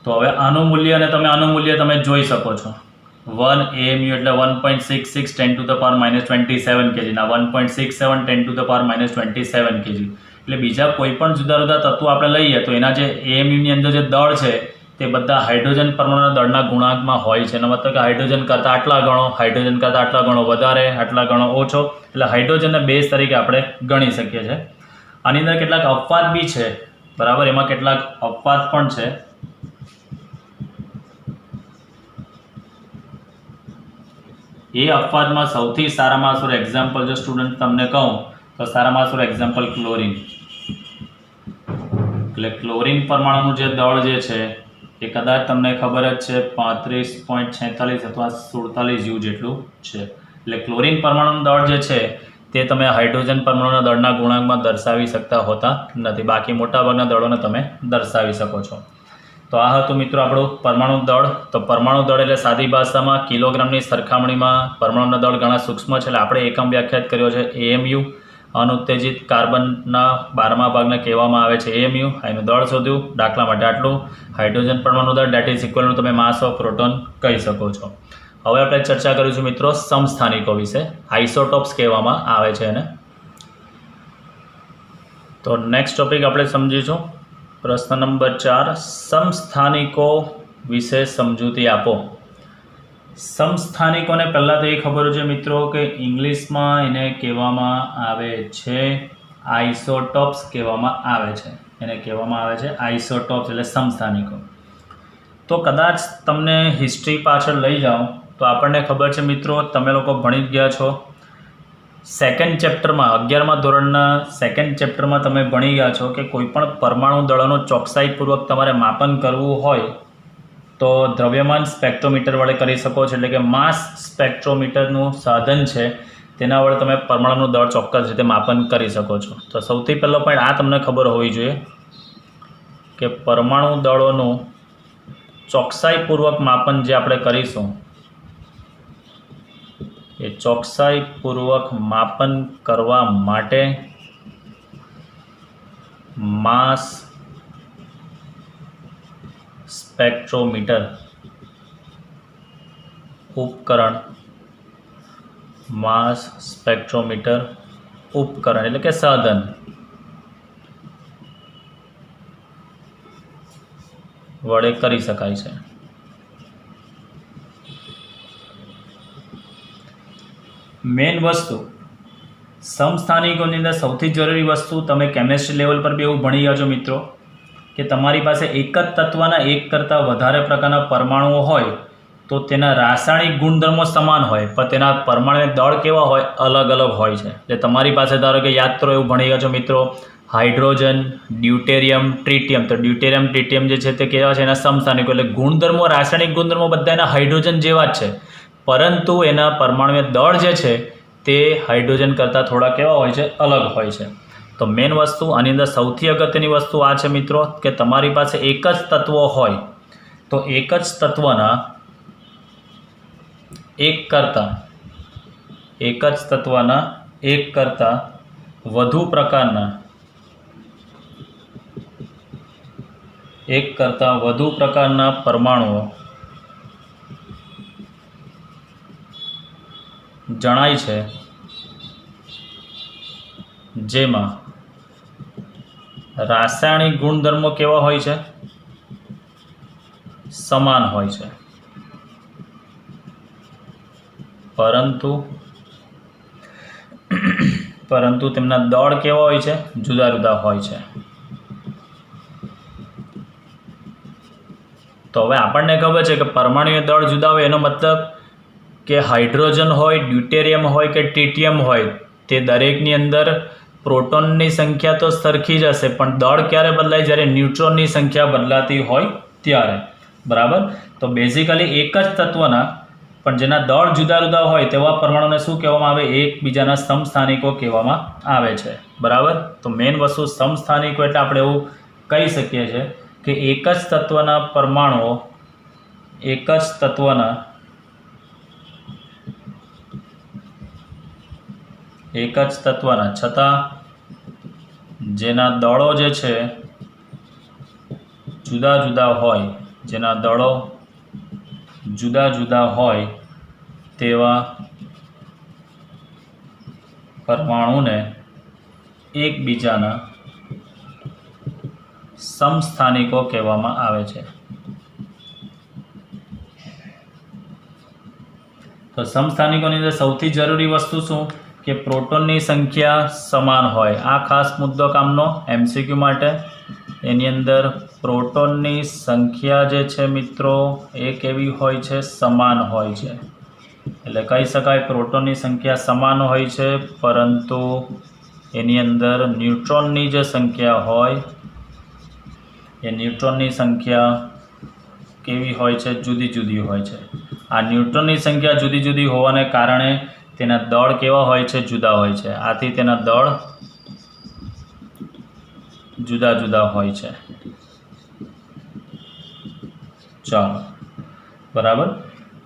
તો હવે આનું મૂલ્ય અને તમે આનું મૂલ્ય તમે જોઈ શકો છો 1 AMU એટલે 1.66 10⁻⁻27 kg ના 1.67 10⁻⁻27 kg એટલે બીજા કોઈ પણ જુદા જુદા તત્વો આપણે લઈએ તો એના જે એએમયુની અંદર જે દળ છે તે બધા હાઇડ્રોજન પરમાણુના દળના ગુણાંકમાં હોય છે। એનો મતલબ કે હાઇડ્રોજન કરતાં આટલા ગણો હાઇડ્રોજન કરતાં આટલા ગણો વધારે આટલા ગણો ઓછો એટલે હાઇડ્રોજનને બેઝ તરીકે આપણે ગણી શકીએ છીએ। આની અંદર કેટલાક અપવાદ બી છે બરાબર એમાં કેટલાક અપવાદ પણ છે એ અપવાદમાં સૌથી સારામાં સારું એક્ઝામ્પલ જો સ્ટુડન્ટ તમને કહું તો સારામાં સારું એક્ઝામ્પલ ક્લોરીન એટલે ક્લોરીન પરમાણુનું જે દળ જે છે એ કદાચ તમને ખબર જ છે 35.46 અથવા 47U જેટલું છે। એટલે ક્લોરીન પરમાણુનું દળ જે છે તે તમે હાઇડ્રોજન પરમાણુના દળના ગુણાંકમાં દર્શાવી શકતા હોતા નથી બાકી મોટાભાગના દળોને તમે દર્શાવી શકો છો। તો આ હતું મિત્રો આપણું પરમાણુ દળ। તો પરમાણુ દળ એટલે સાદી ભાષામાં કિલોગ્રામની સરખામણીમાં પરમાણુના દળ ઘણા સૂક્ષ્મ છે એટલે આપણે એકમ વ્યાખ્યાત કર્યો છે એએમયુ અનુત્તેજિત કાર્બનના 12મા ભાગને કહેવામાં આવે છે એએમયુ એનું દળ શોધ્યું દાખલા માટે આટલું હાઇડ્રોજન પરમાણુ દળ ડેટ ઇઝ ઇક્વલ ટુ તમે માસ ઓફ પ્રોટોન કહી શકો છો। હવે આપણે ચર્ચા કરીશું મિત્રો સમસ્થાનિકો વિશે આઇસોટોપ્સ કહેવામાં આવે છે એને। तो नेक्स्ट टॉपिक આપણે સમજીશું પ્રશ્ન નંબર 4 સમસ્થાનિકો વિશે સમજૂતી આપો। સમસ્થાનિકોને પહેલાં તો એ ખબર છે મિત્રો કે ઇંગ્લિશમાં એને કહેવામાં આવે છે આઇસોટોપ્સ કહેવામાં આવે છે, એને કહેવામાં આવે છે આઇસોટોપ્સ એટલે સમસ્થાનિકો। તો કદાચ તમને હિસ્ટ્રી પાછળ લઈ જાઉં તો આપણને ખબર છે મિત્રો, તમે લોકો ભણી જ ગયા છો સેકન્ડ ચેપ્ટરમાં 11મા ધોરણના સેકન્ડ ચેપ્ટરમાં તમે ભણી ગયા છો કે કોઈપણ પરમાણુ દળોનું ચોકસાઈપૂર્વક તમારે માપન કરવું હોય તો દ્રવ્યમાન સ્પેક્ટ્રોમીટર વડે કરી શકો છો, એટલે કે માસ સ્પેક્ટ્રોમીટરનું સાધન છે તેના વડે તમે પરમાણુનું દળ ચોક્કસ રીતે માપન કરી શકો છો। તો સૌથી પહેલો પોઈન્ટ આ તમને ખબર હોવી જોઈએ કે પરમાણુ દળોનું ચોકસાઈપૂર્વક માપન જે આપણે કરીશું એ ચોકસાઈપૂર્વક માપન કરવા માટે માસ સ્પેક્ટ્રોમીટર ઉપકરણ, માસ સ્પેક્ટ્રોમીટર ઉપકરણ એટલે કે સાધન વડે કરી શકાય છે। મેઇન વસ્તુ સમસ્થાનિકોની અંદર સૌથી જરૂરી વસ્તુ તમે કેમેસ્ટ્રી લેવલ પર બી એવું ભણી ગયા છો મિત્રો કે તમારી પાસે એક જ તત્વના એક કરતાં વધારે પ્રકારના પરમાણુઓ હોય તો તેના રાસાયણિક ગુણધર્મો સમાન હોય પણ તેના પરમાણુ દળ કેવા હોય અલગ અલગ હોય છે। એટલે તમારી પાસે ધારો કે યાદ કરો એવું ભણી ગયા છો મિત્રો હાઇડ્રોજન, ડ્યુટેરિયમ, ટ્રિટિયમ। તો ડ્યુટેરિયમ ટ્રિટિયમ જે છે તે કેવા છે એના સમસ્થાનિકો, એટલે ગુણધર્મો રાસાયણિક ગુણધર્મો બધા એના હાઇડ્રોજન જેવા જ છે પરંતુ એના પરમાણુ દળ જે છે તે હાઇડ્રોજન કરતાં થોડા કેવા હોય છે અલગ હોય છે। તો મેઇન વસ્તુ આની અંદર સૌથી અગત્યની વસ્તુ આ છે મિત્રો કે તમારી પાસે એક જ તત્વો હોય તો એક જ તત્વના એક કરતાં વધુ પ્રકારના પરમાણુઓ જણાય છે જેમાં રાસાયણિક ગુણધર્મો કેવા હોય છે સમાન હોય છે પરંતુ તેમના દળ કેવા હોય છે જુદા જુદા હોય છે। તો હવે આપણને ખબર છે કે પરમાણુ દળ જુદા હોય એનો મતલબ કે હાઇડ્રોજન હોય, ડ્યુટેરિયમ હોય કે ટ્રિટિયમ હોય તે દરેકની અંદર પ્રોટોનની સંખ્યા તો સરખી જ હશે પણ દળ ક્યારે બદલાય જ્યારે ન્યુટ્રોનની સંખ્યા બદલાતી હોય ત્યારે, બરાબર। તો બેઝિકલી એક જ તત્વના પણ જેના દળ જુદા જુદા હોય તેવા પરમાણુને શું કહેવામાં આવે એકબીજાના સમસ્થાનિકો કહેવામાં આવે છે, બરાબર। તો મેઇન વસ્તુ સમસ્થાનિકો એટલે આપણે એવું કહી શકીએ છીએ કે એક જ તત્વના પરમાણુઓ છતાં જેના દળો જે છે જુદા જુદા હોય તેવા પરમાણુને એકબીજાના સમસ્થાનિકો કહેવામાં આવે છે। તો સમસ્થાનિકોની અંદર સૌથી જરૂરી વસ્તુ શું કે પ્રોટોનની સંખ્યા સમાન હોય। આ ખાસ મુદ્દો કામનો MCQ માટે, એની અંદર પ્રોટોનની સંખ્યા જે છે મિત્રો એ કેવી હોય છે સમાન હોય છે, એટલે કહી શકાય પ્રોટોનની સંખ્યા સમાન હોય છે પરંતુ એની અંદર ન્યુટ્રોનની જે સંખ્યા હોય એ ન્યુટ્રોનની સંખ્યા કેવી હોય છે જુદી જુદી હોય છે। આ ન્યુટ્રોનની સંખ્યા જુદી જુદી હોવાને કારણે તેના દળ કેવા હોય છે જુદા હોય છે, આથી તેના દળ જુદા જુદા હોય છે। ચાલો બરાબર,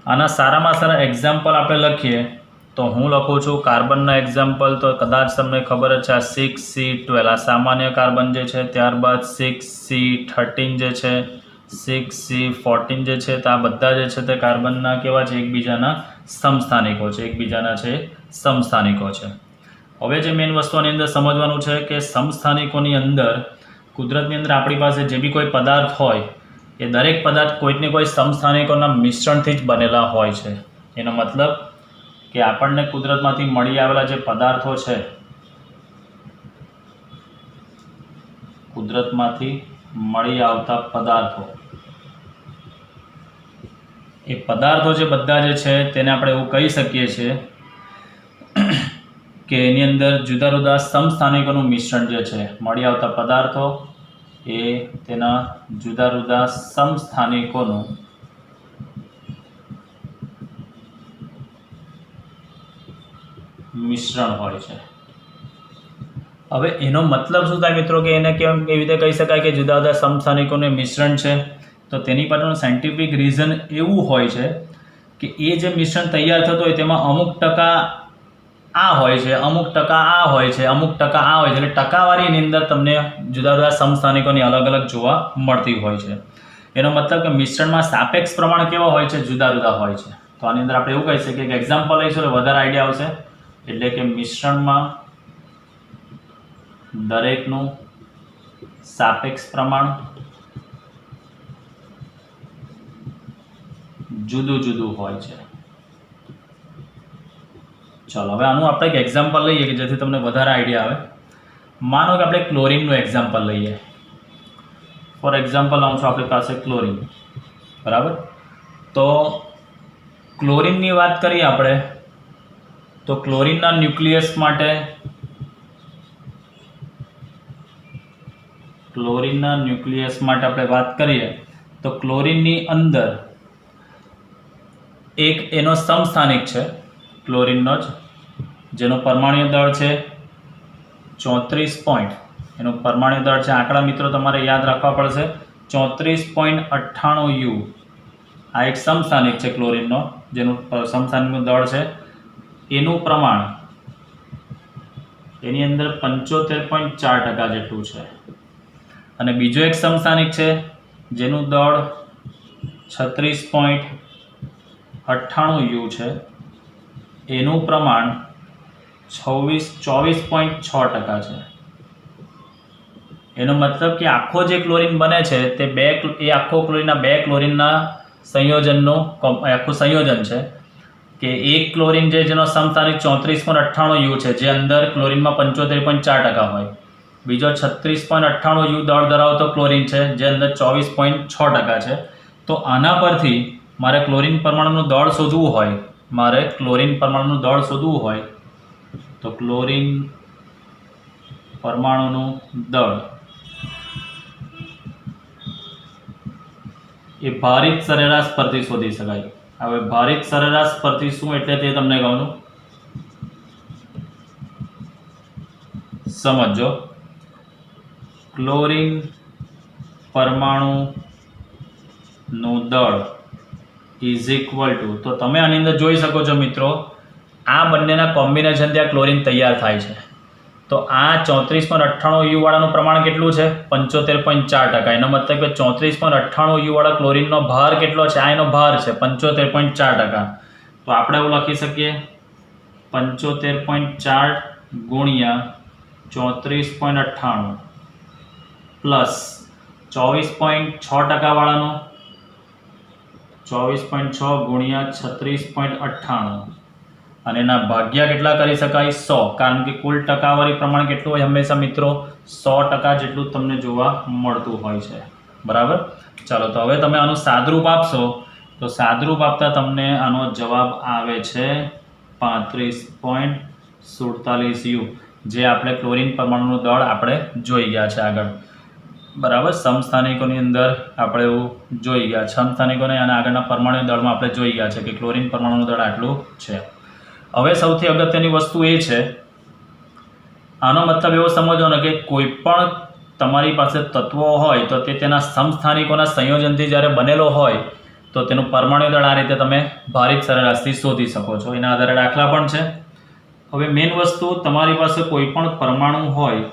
આના સારામાં સારા એક્ઝામ્પલ આપણે લખીએ તો હું લખું છું કાર્બનના એક્ઝામ્પલ તો કદાચ તમને ખબર જ છે આ 6C12 આ સામાન્ય કાર્બન જે છે, ત્યારબાદ 6C13 જે છે, 6C14 જે છે, તો આ બધા જે છે તે કાર્બનના કેવા છે એકબીજાના સમસ્થાનિકો છે, હવે જે મેઇન વસ્તુની અંદર સમજવાનું છે કે સમસ્થાનિકોની અંદર કુદરતની અંદર આપણી પાસે જે બી કોઈ પદાર્થ હોય એ દરેક પદાર્થ કોઈક ને કોઈ સમસ્થાનિકોના મિશ્રણથી જ બનેલા હોય છે. એનો મતલબ કે આપણને કુદરતમાંથી મળી આવેલા જે પદાર્થો છે, કુદરતમાંથી મળી આવતા પદાર્થો, એ પદાર્થો જે બધા જે છે તેને આપણે એવું કહી શકીએ છીએ કે એની અંદર જુદા જુદા સમસ્થાનિકોનું મિશ્રણ જે છે, મળી આવતા પદાર્થો એ તેના જુદા જુદા સમસ્થાનિકોનું મિશ્રણ હોય છે. હવે એનો મતલબ શું થાય મિત્રો કે એને કેવી રીતે કહી શકાય કે જુદા જુદા સમસ્થાનિકોનું મિશ્રણ છે? તો તેની પાછળનું સાયન્ટિફિક રીઝન એવું હોય છે કે એ જે મિશ્રણ તૈયાર થતું હોય તેમાં અમુક ટકા આ હોય છે, અમુક ટકા આ હોય છે, અમુક ટકા આ હોય છે, એટલે ટકાવારીની અંદર તમને જુદા જુદા સમસ્થાનિકોની અલગ અલગ જોવા મળતી હોય છે. એનો મતલબ કે મિશ્રણમાં સાપેક્ષ પ્રમાણ કેવા હોય છે? જુદા જુદા હોય છે. તો આની અંદર આપણે એવું કહી શકીએ કે એક્ઝામ્પલ લઈશું એટલે વધારે આઈડિયા આવશે. એટલે કે મિશ્રણમાં દરેકનું સાપેક્ષ પ્રમાણ જુદું જુદું હોય છે. ચાલો હવે આનું આપણે એક એક્ઝામ્પલ લઈએ કે જેથી તમને વધારે આઈડિયા આવે. માનો કે આપણે ક્લોરીનનું એક્ઝામ્પલ લઈએ. ફોર એક્ઝામ્પલ લાવું છું આપણી પાસે ક્લોરીન, બરાબર? તો ક્લોરીનની વાત કરીએ આપણે તો ક્લોરીનના ન્યુક્લિયસ માટે આપણે વાત કરીએ તો ક્લોરીનની અંદર એક એનો સમસ્થાનિક છે ક્લોરીનનો જ, જેનો પરમાણ્વીય દળ છે 34 પોઈન્ટ. એનું પરમાણ્વીય દળ છે, આંકડા મિત્રો તમારે યાદ રાખવા પડશે, 34.98 U. આ એક સમસ્થાનિક છે ક્લોરીનનો, જેનું સમસ્થાનિકનું દળ છે. એનું પ્રમાણ એની અંદર 75.4% જેટલું છે. અને બીજો એક સમસ્થાનિક છે જેનું દળ 36.98 U છે. એનું પ્રમાણ 24.6% છે. એનો મતલબ કે આખો જે ક્લોરીન બને છે તે આખો ક્લોરીનના બે ક્લોરીનના સંયોજનનું આખું સંયોજન છે. કે એક ક્લોરીન જેનો સમસ્થાનિક 34.98 U છે, જે અંદર ક્લોરીનમાં 75.4% હોય. બીજો 36.98 U દળ ધરાવતો ક્લોરીન છે, જે અંદર 24.6% છે. તો આના પરથી મારે ક્લોરીન પરમાણુનું દળ શોધવું હોય તો ક્લોરીન પરમાણુનું દળ એ ભારિત સરેરાશ પરથી શોધી શકાય. હવે ભારિત સરેરાશ પરથી શું એટલે તે તમને કહું સમજો. ક્લોરીન પરમાણુનું દળ ઇઝ ઇક્વલ ટુ, તો તમે આની અંદર જોઈ શકો છો મિત્રો, આ બંનેના કોમ્બિનેશનથી આ ક્લોરીન તૈયાર થાય છે. તો આ 34.98 U વાળાનું પ્રમાણ કેટલું છે? 75.4%. એનો મતલબ કે 34.98 U વાળા ક્લોરીનનો ભાર કેટલો છે? આ એનો ભાર છે 75.4%. તો આપણે એવું લખી શકીએ 75.4 ગુણ્યા 34.98 પ્લસ 24.6% વાળાનો 24.6 ગુણ્યા 36.98 અને એના ભાગ્યા કેટલા કરી શકાય? 100. કારણ કે કુલ ટકાવારી પ્રમાણ કેટલું હોય હંમેશા મિત્રો? 100% જેટલું તમને જોવા મળતું હોય છે, બરાબર? ચાલો, તો હવે તમે આનું સાદરૂપ આપશો તો સાદરૂપ આપતા તમને આનો જવાબ આવે છે 35.47 U, જે આપણે ક્લોરીન પરમાણુનું દળ આપણે જોઈ ગયા છે આગળ, બરાબર? સમસ્થાનિકોની અંદર આપણે એવું જોઈ ગયા, સમસ્થાનિકોને અને આગળના પરમાણુ દળમાં આપણે જોઈ ગયા છે કે ક્લોરીન પરમાણુનું દળ આટલું છે. હવે સૌથી અગત્યની વસ્તુ એ છે, આનો મતલબ એવો સમજવાનો કે કોઈ પણ તમારી પાસે તત્વો હોય તો તે તેના સમસ્થાનિકોના સંયોજનથી જ્યારે બનેલો હોય તો તેનું પરમાણુ દળ આ રીતે તમે ભારિત સરેરાશથી શોધી શકો છો. એના આધારે દાખલા પણ છે. હવે મેઇન વસ્તુ, તમારી પાસે કોઈ પણ પરમાણુ હોય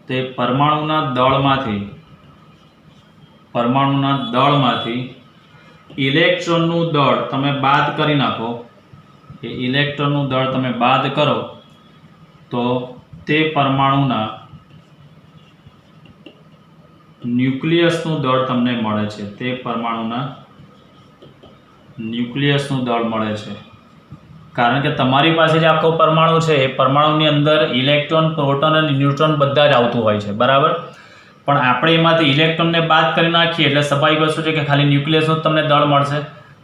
તે પરમાણુના દળમાંથી ઇલેક્ટ્રોનનું દળ તમે બાદ કરી નાખો. એ ઇલેક્ટ્રોનનું દળ તમે બાદ કરો તો તે પરમાણુના ન્યુક્લિયસનું દળ તમને મળે છે, તે પરમાણુના ન્યુક્લિયસનું દળ મળે છે. કારણ કે તમારી પાસે જે આખો પરમાણુ છે એ પરમાણુની અંદર ઇલેક્ટ્રોન, પ્રોટોન અને ન્યુટ્રોન બધા જ આવતું હોય છે, બરાબર. પણ આપણે એમાંથી ઇલેક્ટ્રોનને બાદ કરી નાખીએ એટલે સ્વાભાવિક વસ્તુ છે કે ખાલી ન્યુક્લિયસનું જ તમને દળ મળશે,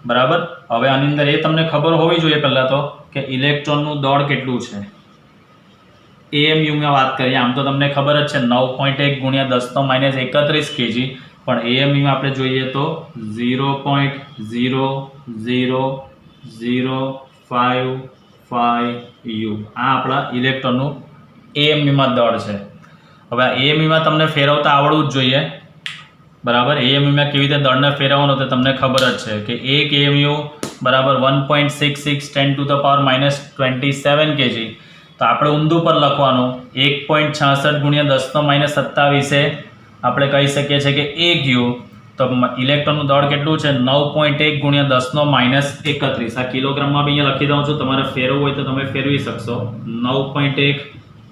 બરાબર. હવે આની અંદર એ તમને ખબર હોવી જોઈએ પહેલાં તો કે ઇલેક્ટ્રોનનું દળ કેટલું છે. એએમયુમાં વાત કરીએ, આમ તો તમને ખબર જ છે 9.1 ગુણ્યા 10⁻31 kg, પણ એએમયુમાં આપણે જોઈએ તો 0.00055U આ આપણા ઇલેક્ટ્રોનનું એએમયુમાં દળ છે. હવે આ એએમયુમાં તમને ફેરવતા આવડવું જ જોઈએ, બરાબર. એએમયુમાં કેવી રીતે દળને ફેરવવાનો તો તમને ખબર જ છે કે 1 એએમયુ બરાબર 1.66 10⁻27 kg. તો આપણે ઊંધું પર લખવાનું 1.66 ગુણ્યા 10⁻27 આપણે કહી શકીએ છીએ કે 1 U. તો ઇલેક્ટ્રોનનું દળ કેટલું છે 9.1 ગુણ્યા 10⁻31. આ કિલોગ્રામમાં બી અહીંયા લખી દઉં છું, તમારે ફેરવવું હોય તો તમે ફેરવી શકશો. 9.1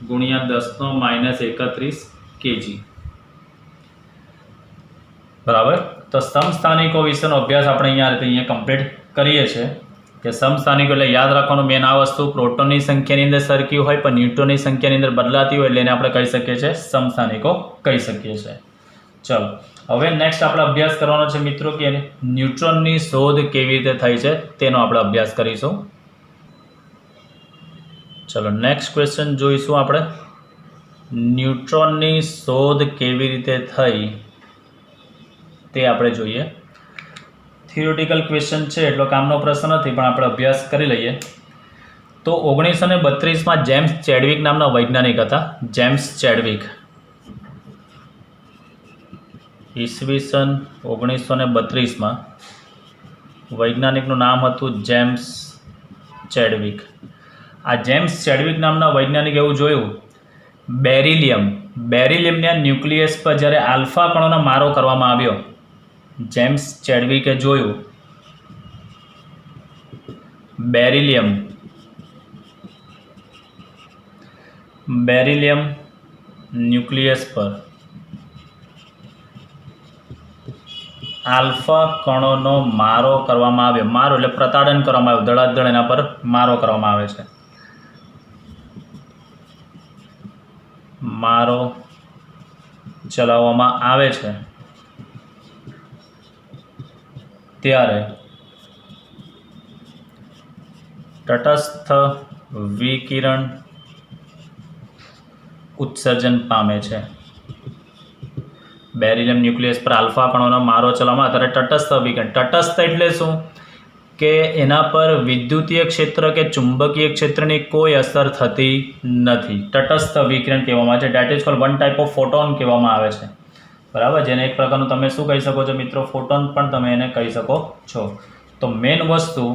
ગુણ્યા 10⁻31 kg, બરાબર. તો સમસ્થાનિકો વિશેનો અભ્યાસ આપણે અહીંયા કમ્પ્લીટ કરીએ છીએ કે સમસ્થાનિકો એટલે યાદ રાખવાનું મેન આ વસ્તુ, પ્રોટોનની સંખ્યાની અંદર સરખી હોય પણ ન્યુટ્રોનની સંખ્યાની અંદર બદલાતી હોય એટલે એને આપણે કહી શકીએ છીએ સમસ્થાનિકો કહી શકીએ છીએ. ચલો હવે નેક્સ્ટ આપણે અભ્યાસ કરવાનો છે મિત્રો કે ન્યુટ્રોનની શોધ કેવી રીતે થઈ છે તેનો આપણે અભ્યાસ કરીશું. ચલો નેક્સ્ટ ક્વેશ્ચન જોઈશું આપણે. ન્યુટ્રોનની શોધ કેવી રીતે થઈ તે આપણે જોઈએ. થિયોરિટિકલ ક્વેશ્ચન છે એટલો કામનો પ્રશ્ન નથી, પણ આપણે અભ્યાસ કરી લઈએ. તો 1932માં જેમ્સ ચેડવિક નામના વૈજ્ઞાનિક હતા. જેમ્સ ચેડવિક ઈસવીસન 1932માં વૈજ્ઞાનિકનું નામ હતું જેમ્સ ચેડવિક. આ જેમ્સ ચેડવિક નામના વૈજ્ઞાનિક એવું જોયું બેરિલિયમના ન્યુક્લિયસ પર જ્યારે આલ્ફા કણોનો મારો કરવામાં આવ્યો, જેમ્સ ચેડવિકે જોયું બેરિલિયમ ન્યુક્લિયસ પર આલ્ફા કણોનો મારો કરવામાં આવ્યો. મારો એટલે પ્રતાડન કરવામાં આવ્યું, ધડાધડ એના પર મારો કરવામાં આવે છે. મારો ચલાવવામાં આવે છે ત્યારે તટસ્થ વિકિરણ ઉત્સર્જન પામે છે. બેરિલિયમ ન્યુક્લિયસ પર આલ્ફા કણોનો મારો ચલાવવામાં ત્યારે તટસ્થ વિકિરણ. તટસ્થ એટલે શું કે એના પર વિદ્યુતીય ક્ષેત્ર કે ચુંબકીય ક્ષેત્રની કોઈ અસર થતી નથી. તટસ્થ વિકિરણ કહેવામાં આવે છે. That is called one type of photon કહેવામાં આવે છે, બરાબર. જેને એક પ્રકારનું તમે શું કહી શકો છો મિત્રો, ફોટોન પણ તમે એને કહી શકો છો. તો મેઇન વસ્તુ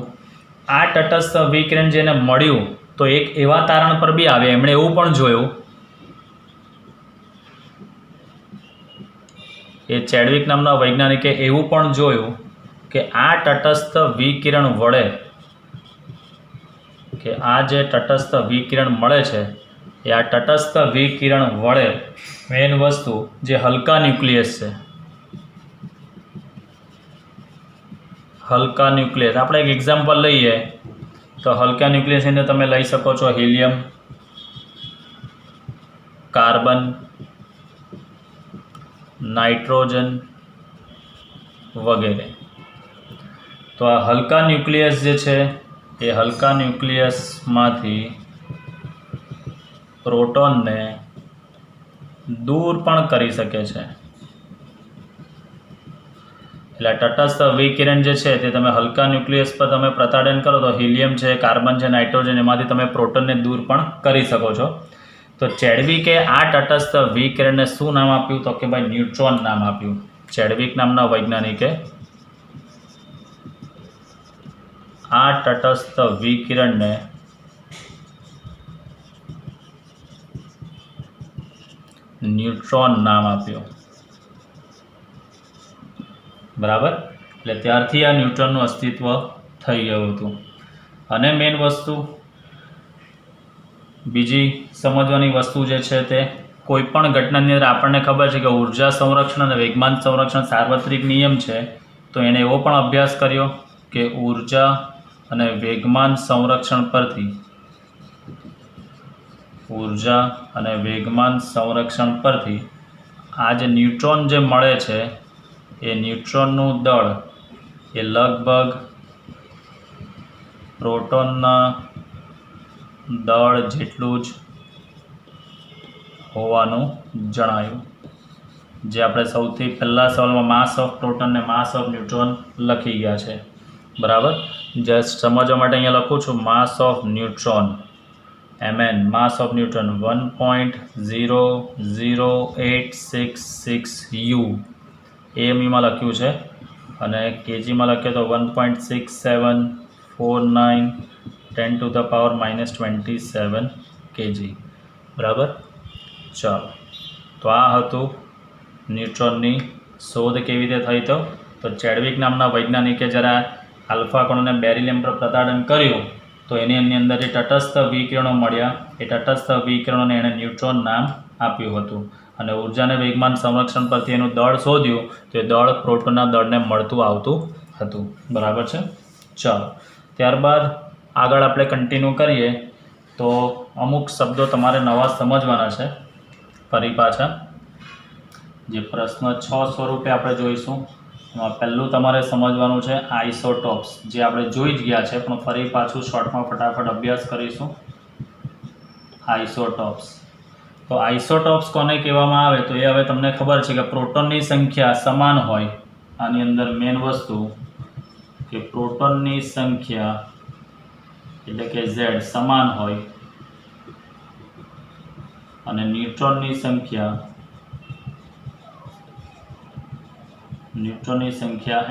આ તટસ્થ વિકિરણ જેને મળ્યું તો એક એવા તારણ પર બી આવે, એમણે એવું પણ જોયું, એ ચેડવિક નામના વૈજ્ઞાનિકે એવું પણ જોયું કે આ તટસ્થ વિકિરણ વડે કે આ જે તટસ્થ વિકિરણ મળે છે એ આ તટસ્થ વિકિરણ વડે મેઇન વસ્તુ જે હલકા ન્યુક્લિયસ છે, હલકા ન્યુક્લિયસ આપણે એક એક્ઝામ્પલ લઈએ તો હલકા ન્યુક્લિયસની અંદર તમે લઈ શકો છો હિલિયમ, કાર્બન, નાઇટ્રોજન વગેરે. તો આ હલકા ન્યુક્લિયસ જે છે એ હલકા ન્યુક્લિયસમાંથી પ્રોટોનને દૂર પણ કરી શકે છે. એટલે તટસ્થ વિકિરણ જે છે તે તમે હલકા ન્યુક્લિયસ પર તમે પ્રતાડન કરો તો હિલિયમ છે, કાર્બન છે, નાઇટ્રોજન એમાંથી તમે પ્રોટોનને દૂર પણ કરી શકો છો. તો ચેડવિકે આ તટસ્થ વિકિરણને શું નામ આપ્યું તો કે ભાઈ ન્યુટ્રોન નામ આપ્યું. ચેડવિક નામના વૈજ્ઞાનિકે આ તટસ્થ વિકિરણને ન્યુટ્રોન નામ આપ્યું, બરાબર. એટલે ત્યારથી આ ન્યુટ્રોનનું અસ્તિત્વ થઈ ગયું હતું. અને મેઇન વસ્તુ બીજી સમજવાની વસ્તુ જે છે તે કોઈપણ ઘટનાની અંદર આપણને ખબર છે કે ઉર્જા સંરક્ષણ અને વેગમાન સંરક્ષણ સાર્વત્રિક નિયમ છે, તો એણે એવો પણ અભ્યાસ કર્યો કે ઉર્જા અને વેગમાન સંરક્ષણ પરથી આ જે ન્યુટ્રોન જે મળે છે એ ન્યુટ્રોનનું દળ એ લગભગ પ્રોટોનના દળ જેટલું જ હોવાનું જણાયું, જે આપણે સૌથી પહેલા સવાલમાં માસ ઓફ પ્રોટોન ને માસ ઓફ ન્યુટ્રોન લખી ગયા છે, બરાબર. જસ્ટ સમજવા માટે અહીંયા લખું છું માસ of neutron mn, mass of neutron 1.00866 u એમઈમાં લખ્યું છે, અને કેજીમાં લખ્યો તો 1.6749 10⁻⁻27 kg, બરાબર. ચાલો, તો આ હતું ન્યુટ્રોનની શોધ કેવી રીતે થઈ. તો ચેડવિક નામના વૈજ્ઞાનિકે જ્યારે આલ્ફા કણોને બેરિલિયમ પર પ્રતાડન કર્યું તો એની અંદર જે તટસ્થ વિકિરણો મળ્યા એ તટસ્થ વિકિરણોને એણે ન્યુટ્રોન નામ આપ્યું હતું. અને ઉર્જાને વેગમાન સંરક્ષણ પરથી એનું દળ શોધ્યું તો એ દળ પ્રોટોનના દળને મળતું આવતું હતું, બરાબર છે. ચાલો, ત્યારબાદ આગળ આપણે કન્ટિન્યુ કરીએ તો અમુક શબ્દો તમારે નવા સમજવાના છે. ફરી પાછા જે પ્રશ્ન 6 સ્વરૂપે આપણે જોઈશું, એમાં પહેલું તમારે સમજવાનું છે આઇસોટોપ્સ, જે આપણે જોઈ જ ગયા છે પણ ફરી પાછું શોર્ટમાં ફટાફટ અભ્યાસ કરીશું. આઇસોટોપ્સ, તો આઇસોટોપ્સ કોને કહેવામાં આવે તો એ હવે તમને ખબર છે કે પ્રોટોનની સંખ્યા સમાન હોય. આની અંદર મેઇન વસ્તુ કે પ્રોટોનની સંખ્યા એટલે કે Z સમાન હોય અને ન્યુટ્રોનની સંખ્યા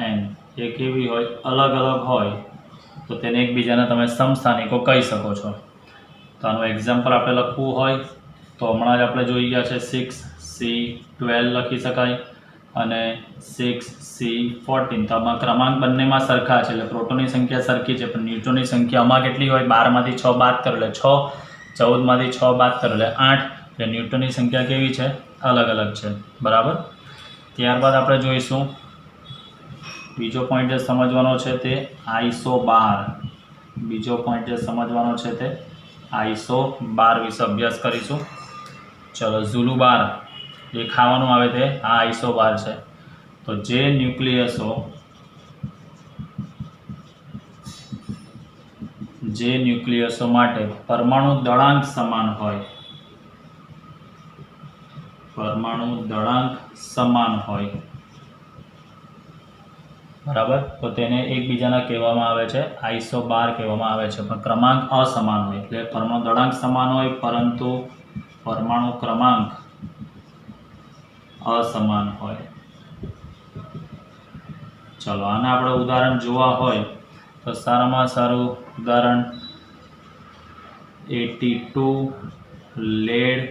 n એ કેવી હોય, અલગ અલગ હોય, તો તેને એકબીજાને તમે સમસ્થાનિકો કહી શકો છો. તો આનું એક્ઝામ્પલ આપણે લખવું હોય તો હમણાં જ આપણે જોઈ ગયા છે 6C12 લખી શકાય અને 6C14. તો આમાં ક્રમાંક બંનેમાં સરખા છે એટલે પ્રોટોનની સંખ્યા સરખી છે, પણ ન્યુટ્રોનની સંખ્યા આમાં કેટલી હોય, 12માંથી 6 બાદ કરો એટલે 6, 14માંથી 6 બાદ કરો એટલે 8, એટલે ન્યુટ્રોનની સંખ્યા કેવી છે, અલગ અલગ છે, બરાબર. ત્યારબાદ આપણે જોઈશું બીજો પોઈન્ટ જે સમજવાનો છે તે આઈસોબાર. આઈસોબાર વિશે અભ્યાસ કરીશું. ચલો, ઝુલુબાર જે ખાવાનું આવે તે આ આઈસોબાર છે. તો જે ન્યુક્લિયસો માટે પરમાણુ દળાંક સમાન હોય, બરાબર, તો તેને એકબીજાના કહેવામાં આવે છે આઈસોબાર કહેવામાં આવે છે. પણ ક્રમાંક અસમાન હોય એટલે પરમાણુ દળાંક સમાન હોય પરંતુ પરમાણુ ક્રમાંક અસમાન હોય. ચલો, આને આપણે ઉદાહરણ જોવા હોય તો સારામાં સારું ઉદાહરણ 82 લેડ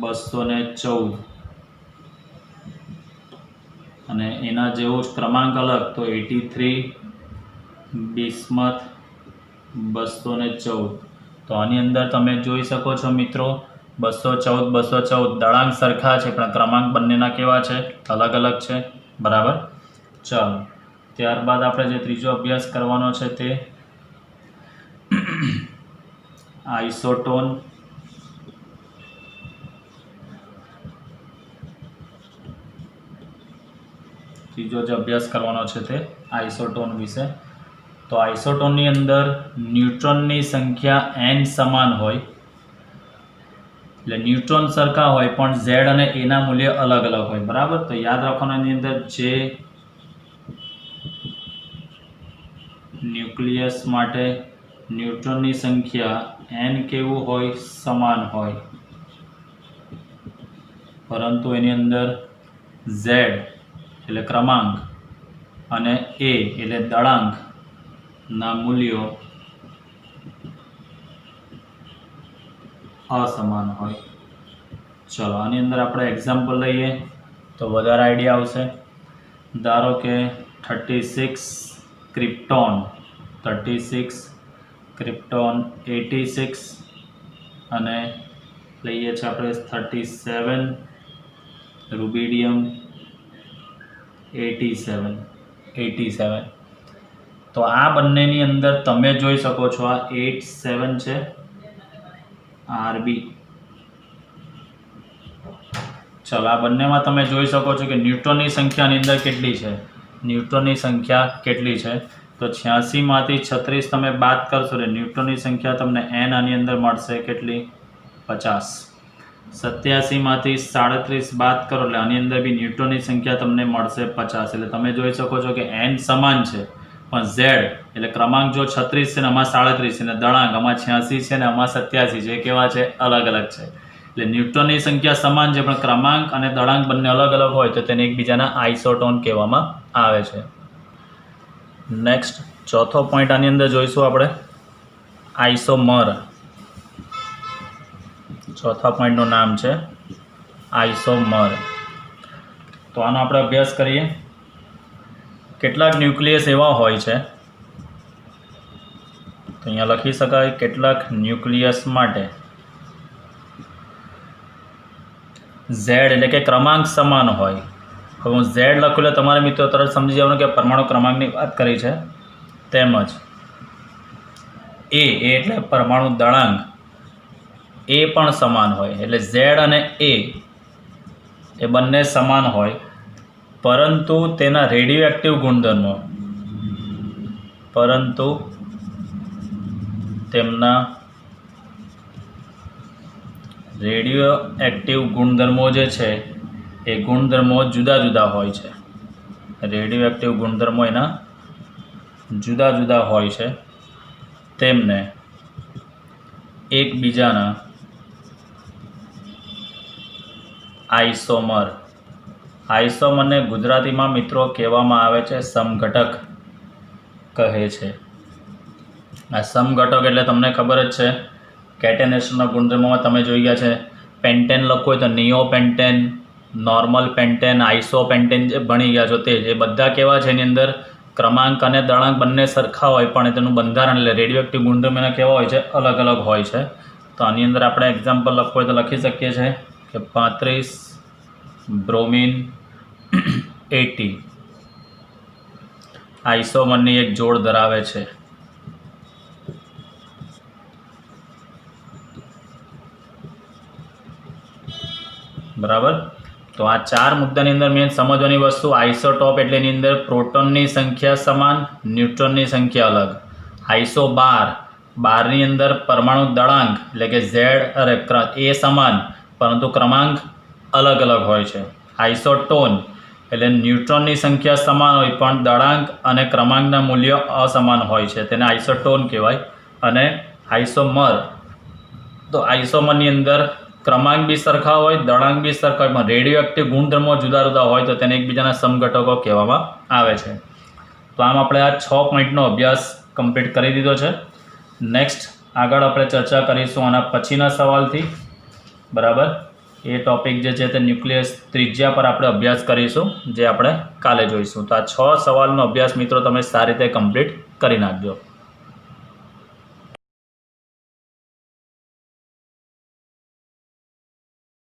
214 અને એના જેવો જ ક્રમાંક અલગ તો 83 બિસ્મથ 214. તો આની અંદર તમે જોઈ શકો છો મિત્રો 214 દળાંક સરખા છે પણ ક્રમાંક બંનેના કેવા છે, અલગ અલગ છે, બરાબર. ચાલો, ત્યારબાદ આપણે જે ત્રીજો અભ્યાસ કરવાનો છે તે આઇસોટોન. ત્રીજો જે અભ્યાસ કરવાનો છે તે આઇસોટોન વિશે. તો આઇસોટોનની અંદર ન્યુટ્રોનની સંખ્યા n સમાન હોય એટલે ન્યુટ્રોન સરખા હોય પણ Z અને A ના મૂલ્ય અલગ અલગ હોય, બરાબર. તો યાદ રાખવાનું એની અંદર જે ન્યુક્લિયસ માટે ન્યુટ્રોનની સંખ્યા n કેવું હોય, સમાન હોય, પરંતુ એની અંદર Z એટલે ક્રમાંક અને A એટલે દળાંક ના મૂલ્યો અસમાન હોય. ચલો, આની અંદર આપણે એક્ઝામ્પલ લઈએ તો વધારે આઈડિયા આવશે. ધારો કે 36 ક્રિપ્ટોન 86 અને લઈએ છીએ આપણે 37, રૂબિડિયમ 87. તો આ બંનેની અંદર તમે જોઈ શકો છો આ 87 છે આરબી. ચલો આ બંનેમાં તમે જોઈ શકો છો કે ન્યુટ્રોનની સંખ્યાની અંદર કેટલી છે, ન્યુટ્રોનની સંખ્યા કેટલી છે. તો 86માંથી 36 તમે બાદ કરશો એટલે ન્યુટ્રોનની સંખ્યા તમને n આની અંદર મળશે કેટલી 50. 87માંથી 37 બાદ કરો એટલે આની અંદર બી ન્યુટ્રોનની સંખ્યા તમને મળશે 50. એટલે તમે જોઈ શકો છો કે n સમાન છે પણ z એટલે ક્રમાંક જો 36 છે ને આમાં 37 છે ને દળાંક આમાં 86 છે ને આમાં 87 છે, કેવા છે અલગ અલગ છે. એટલે ન્યુટ્રોનની સંખ્યા સમાન છે પણ ક્રમાંક અને દળાંક બંને અલગ અલગ હોય તો તેને એકબીજાના આઇસોટોન કહેવામાં આવે છે. નેક્સ્ટ ચોથો પોઈન્ટ આની અંદર જોઈશું આપણે આઇસોમર. ચોથા પોઈન્ટનું નામ છે આઇસોમર. તો આનો આપણે અભ્યાસ કરીએ. કેટલાક ન્યુક્લિયસ એવા હોય છે, તો અહીંયા લખી શકાય કેટલાક ન્યુક્લિયસ માટે Z એટલે કે ક્રમાંક સમાન હોય. હવે હું Z લખું એટલે તમારે મિત્રો તરત સમજી જવાનું કે પરમાણુ ક્રમાંકની વાત કરી છે. તેમજ A એટલે પરમાણુ દળાંક એ પણ સમાન હોય. એટલે Z અને A એ બંને સમાન હોય પરંતુ તેના રેડિયોએક્ટિવ ગુણધર્મો તેમના રેડિયોએક્ટિવ ગુણધર્મો જે છે એ ગુણધર્મો જુદા જુદા હોય છે. રેડિયોએક્ટિવ ગુણધર્મો એના જુદા જુદા હોય છે. તેમને એકબીજાના આઇસોમરને ગુજરાતીમાં મિત્રો કહેવામાં આવે છે સમઘટક કહે છે. આ સમઘટક એટલે તમને ખબર જ છે કેટેનેશનના ગુણધર્મોમાં તમે જોઈ ગયા છે. પેન્ટેન લખવું હોય તો નિયોપેન્ટેન, નોર્મલ પેન્ટેન, આઇસોપેન્ટેન જે ભણી ગયા છો તે જે બધા કેવા છે એની અંદર ક્રમાંક અને દળાંક બંને સરખા હોય પણ તેનું બંધારણ એટલે રેડિયોએક્ટિવ ગુણધર્મ એના કેવા હોય છે અલગ અલગ હોય છે. તો આની અંદર આપણે એક્ઝામ્પલ લખવું હોય તો લખી શકીએ છીએ કે 35 બ્રોમિન 80 આઇસોમરની એક જોડ ધરાવે છે. બરાબર. તો આ ચાર મુદ્દાની અંદર મેં સમજવાની વસ્તુ આઇસોટોપ એટલે એની અંદર પ્રોટોનની સંખ્યા સમાન, ન્યુટ્રોનની સંખ્યા અલગ. આઇસો 12ની અંદર પરમાણુ દળાંક એટલે કે Z એ સમાન પરંતુ ક્રમાંક અલગ અલગ હોય છે. આઇસોટોન એટલે ન્યુટ્રોનની સંખ્યા સમાન હોય પણ દળાંક અને ક્રમાંકના મૂલ્યો અસમાન હોય છે, તેને આઇસોટોન કહેવાય. અને આઇસોમર તો આઇસોમરની અંદર ક્રમાંક બી સરખા હોય, દળાંક બી સરખા હોય પણ રેડિયોએક્ટિવ ગુણધર્મો જુદા જુદા હોય તો તેને એકબીજાના સમઘટકો કહેવામાં આવે છે. તો આમ આપણે આ 6 પોઈન્ટનો અભ્યાસ કમ્પ્લીટ કરી દીધો છે. નેક્સ્ટ આગળ આપણે ચર્ચા કરીશું આના પછીના સવાલથી. બરાબર. એ ટોપિક જે છે તે ન્યુક્લિયસ ત્રિજ્યા પર આપણે અભ્યાસ કરીશું જે આપણે કાલે જોઈશું. તો આ 6 સવાલનો અભ્યાસ મિત્રો તમે સારી રીતે કમ્પ્લીટ કરી નાખજો.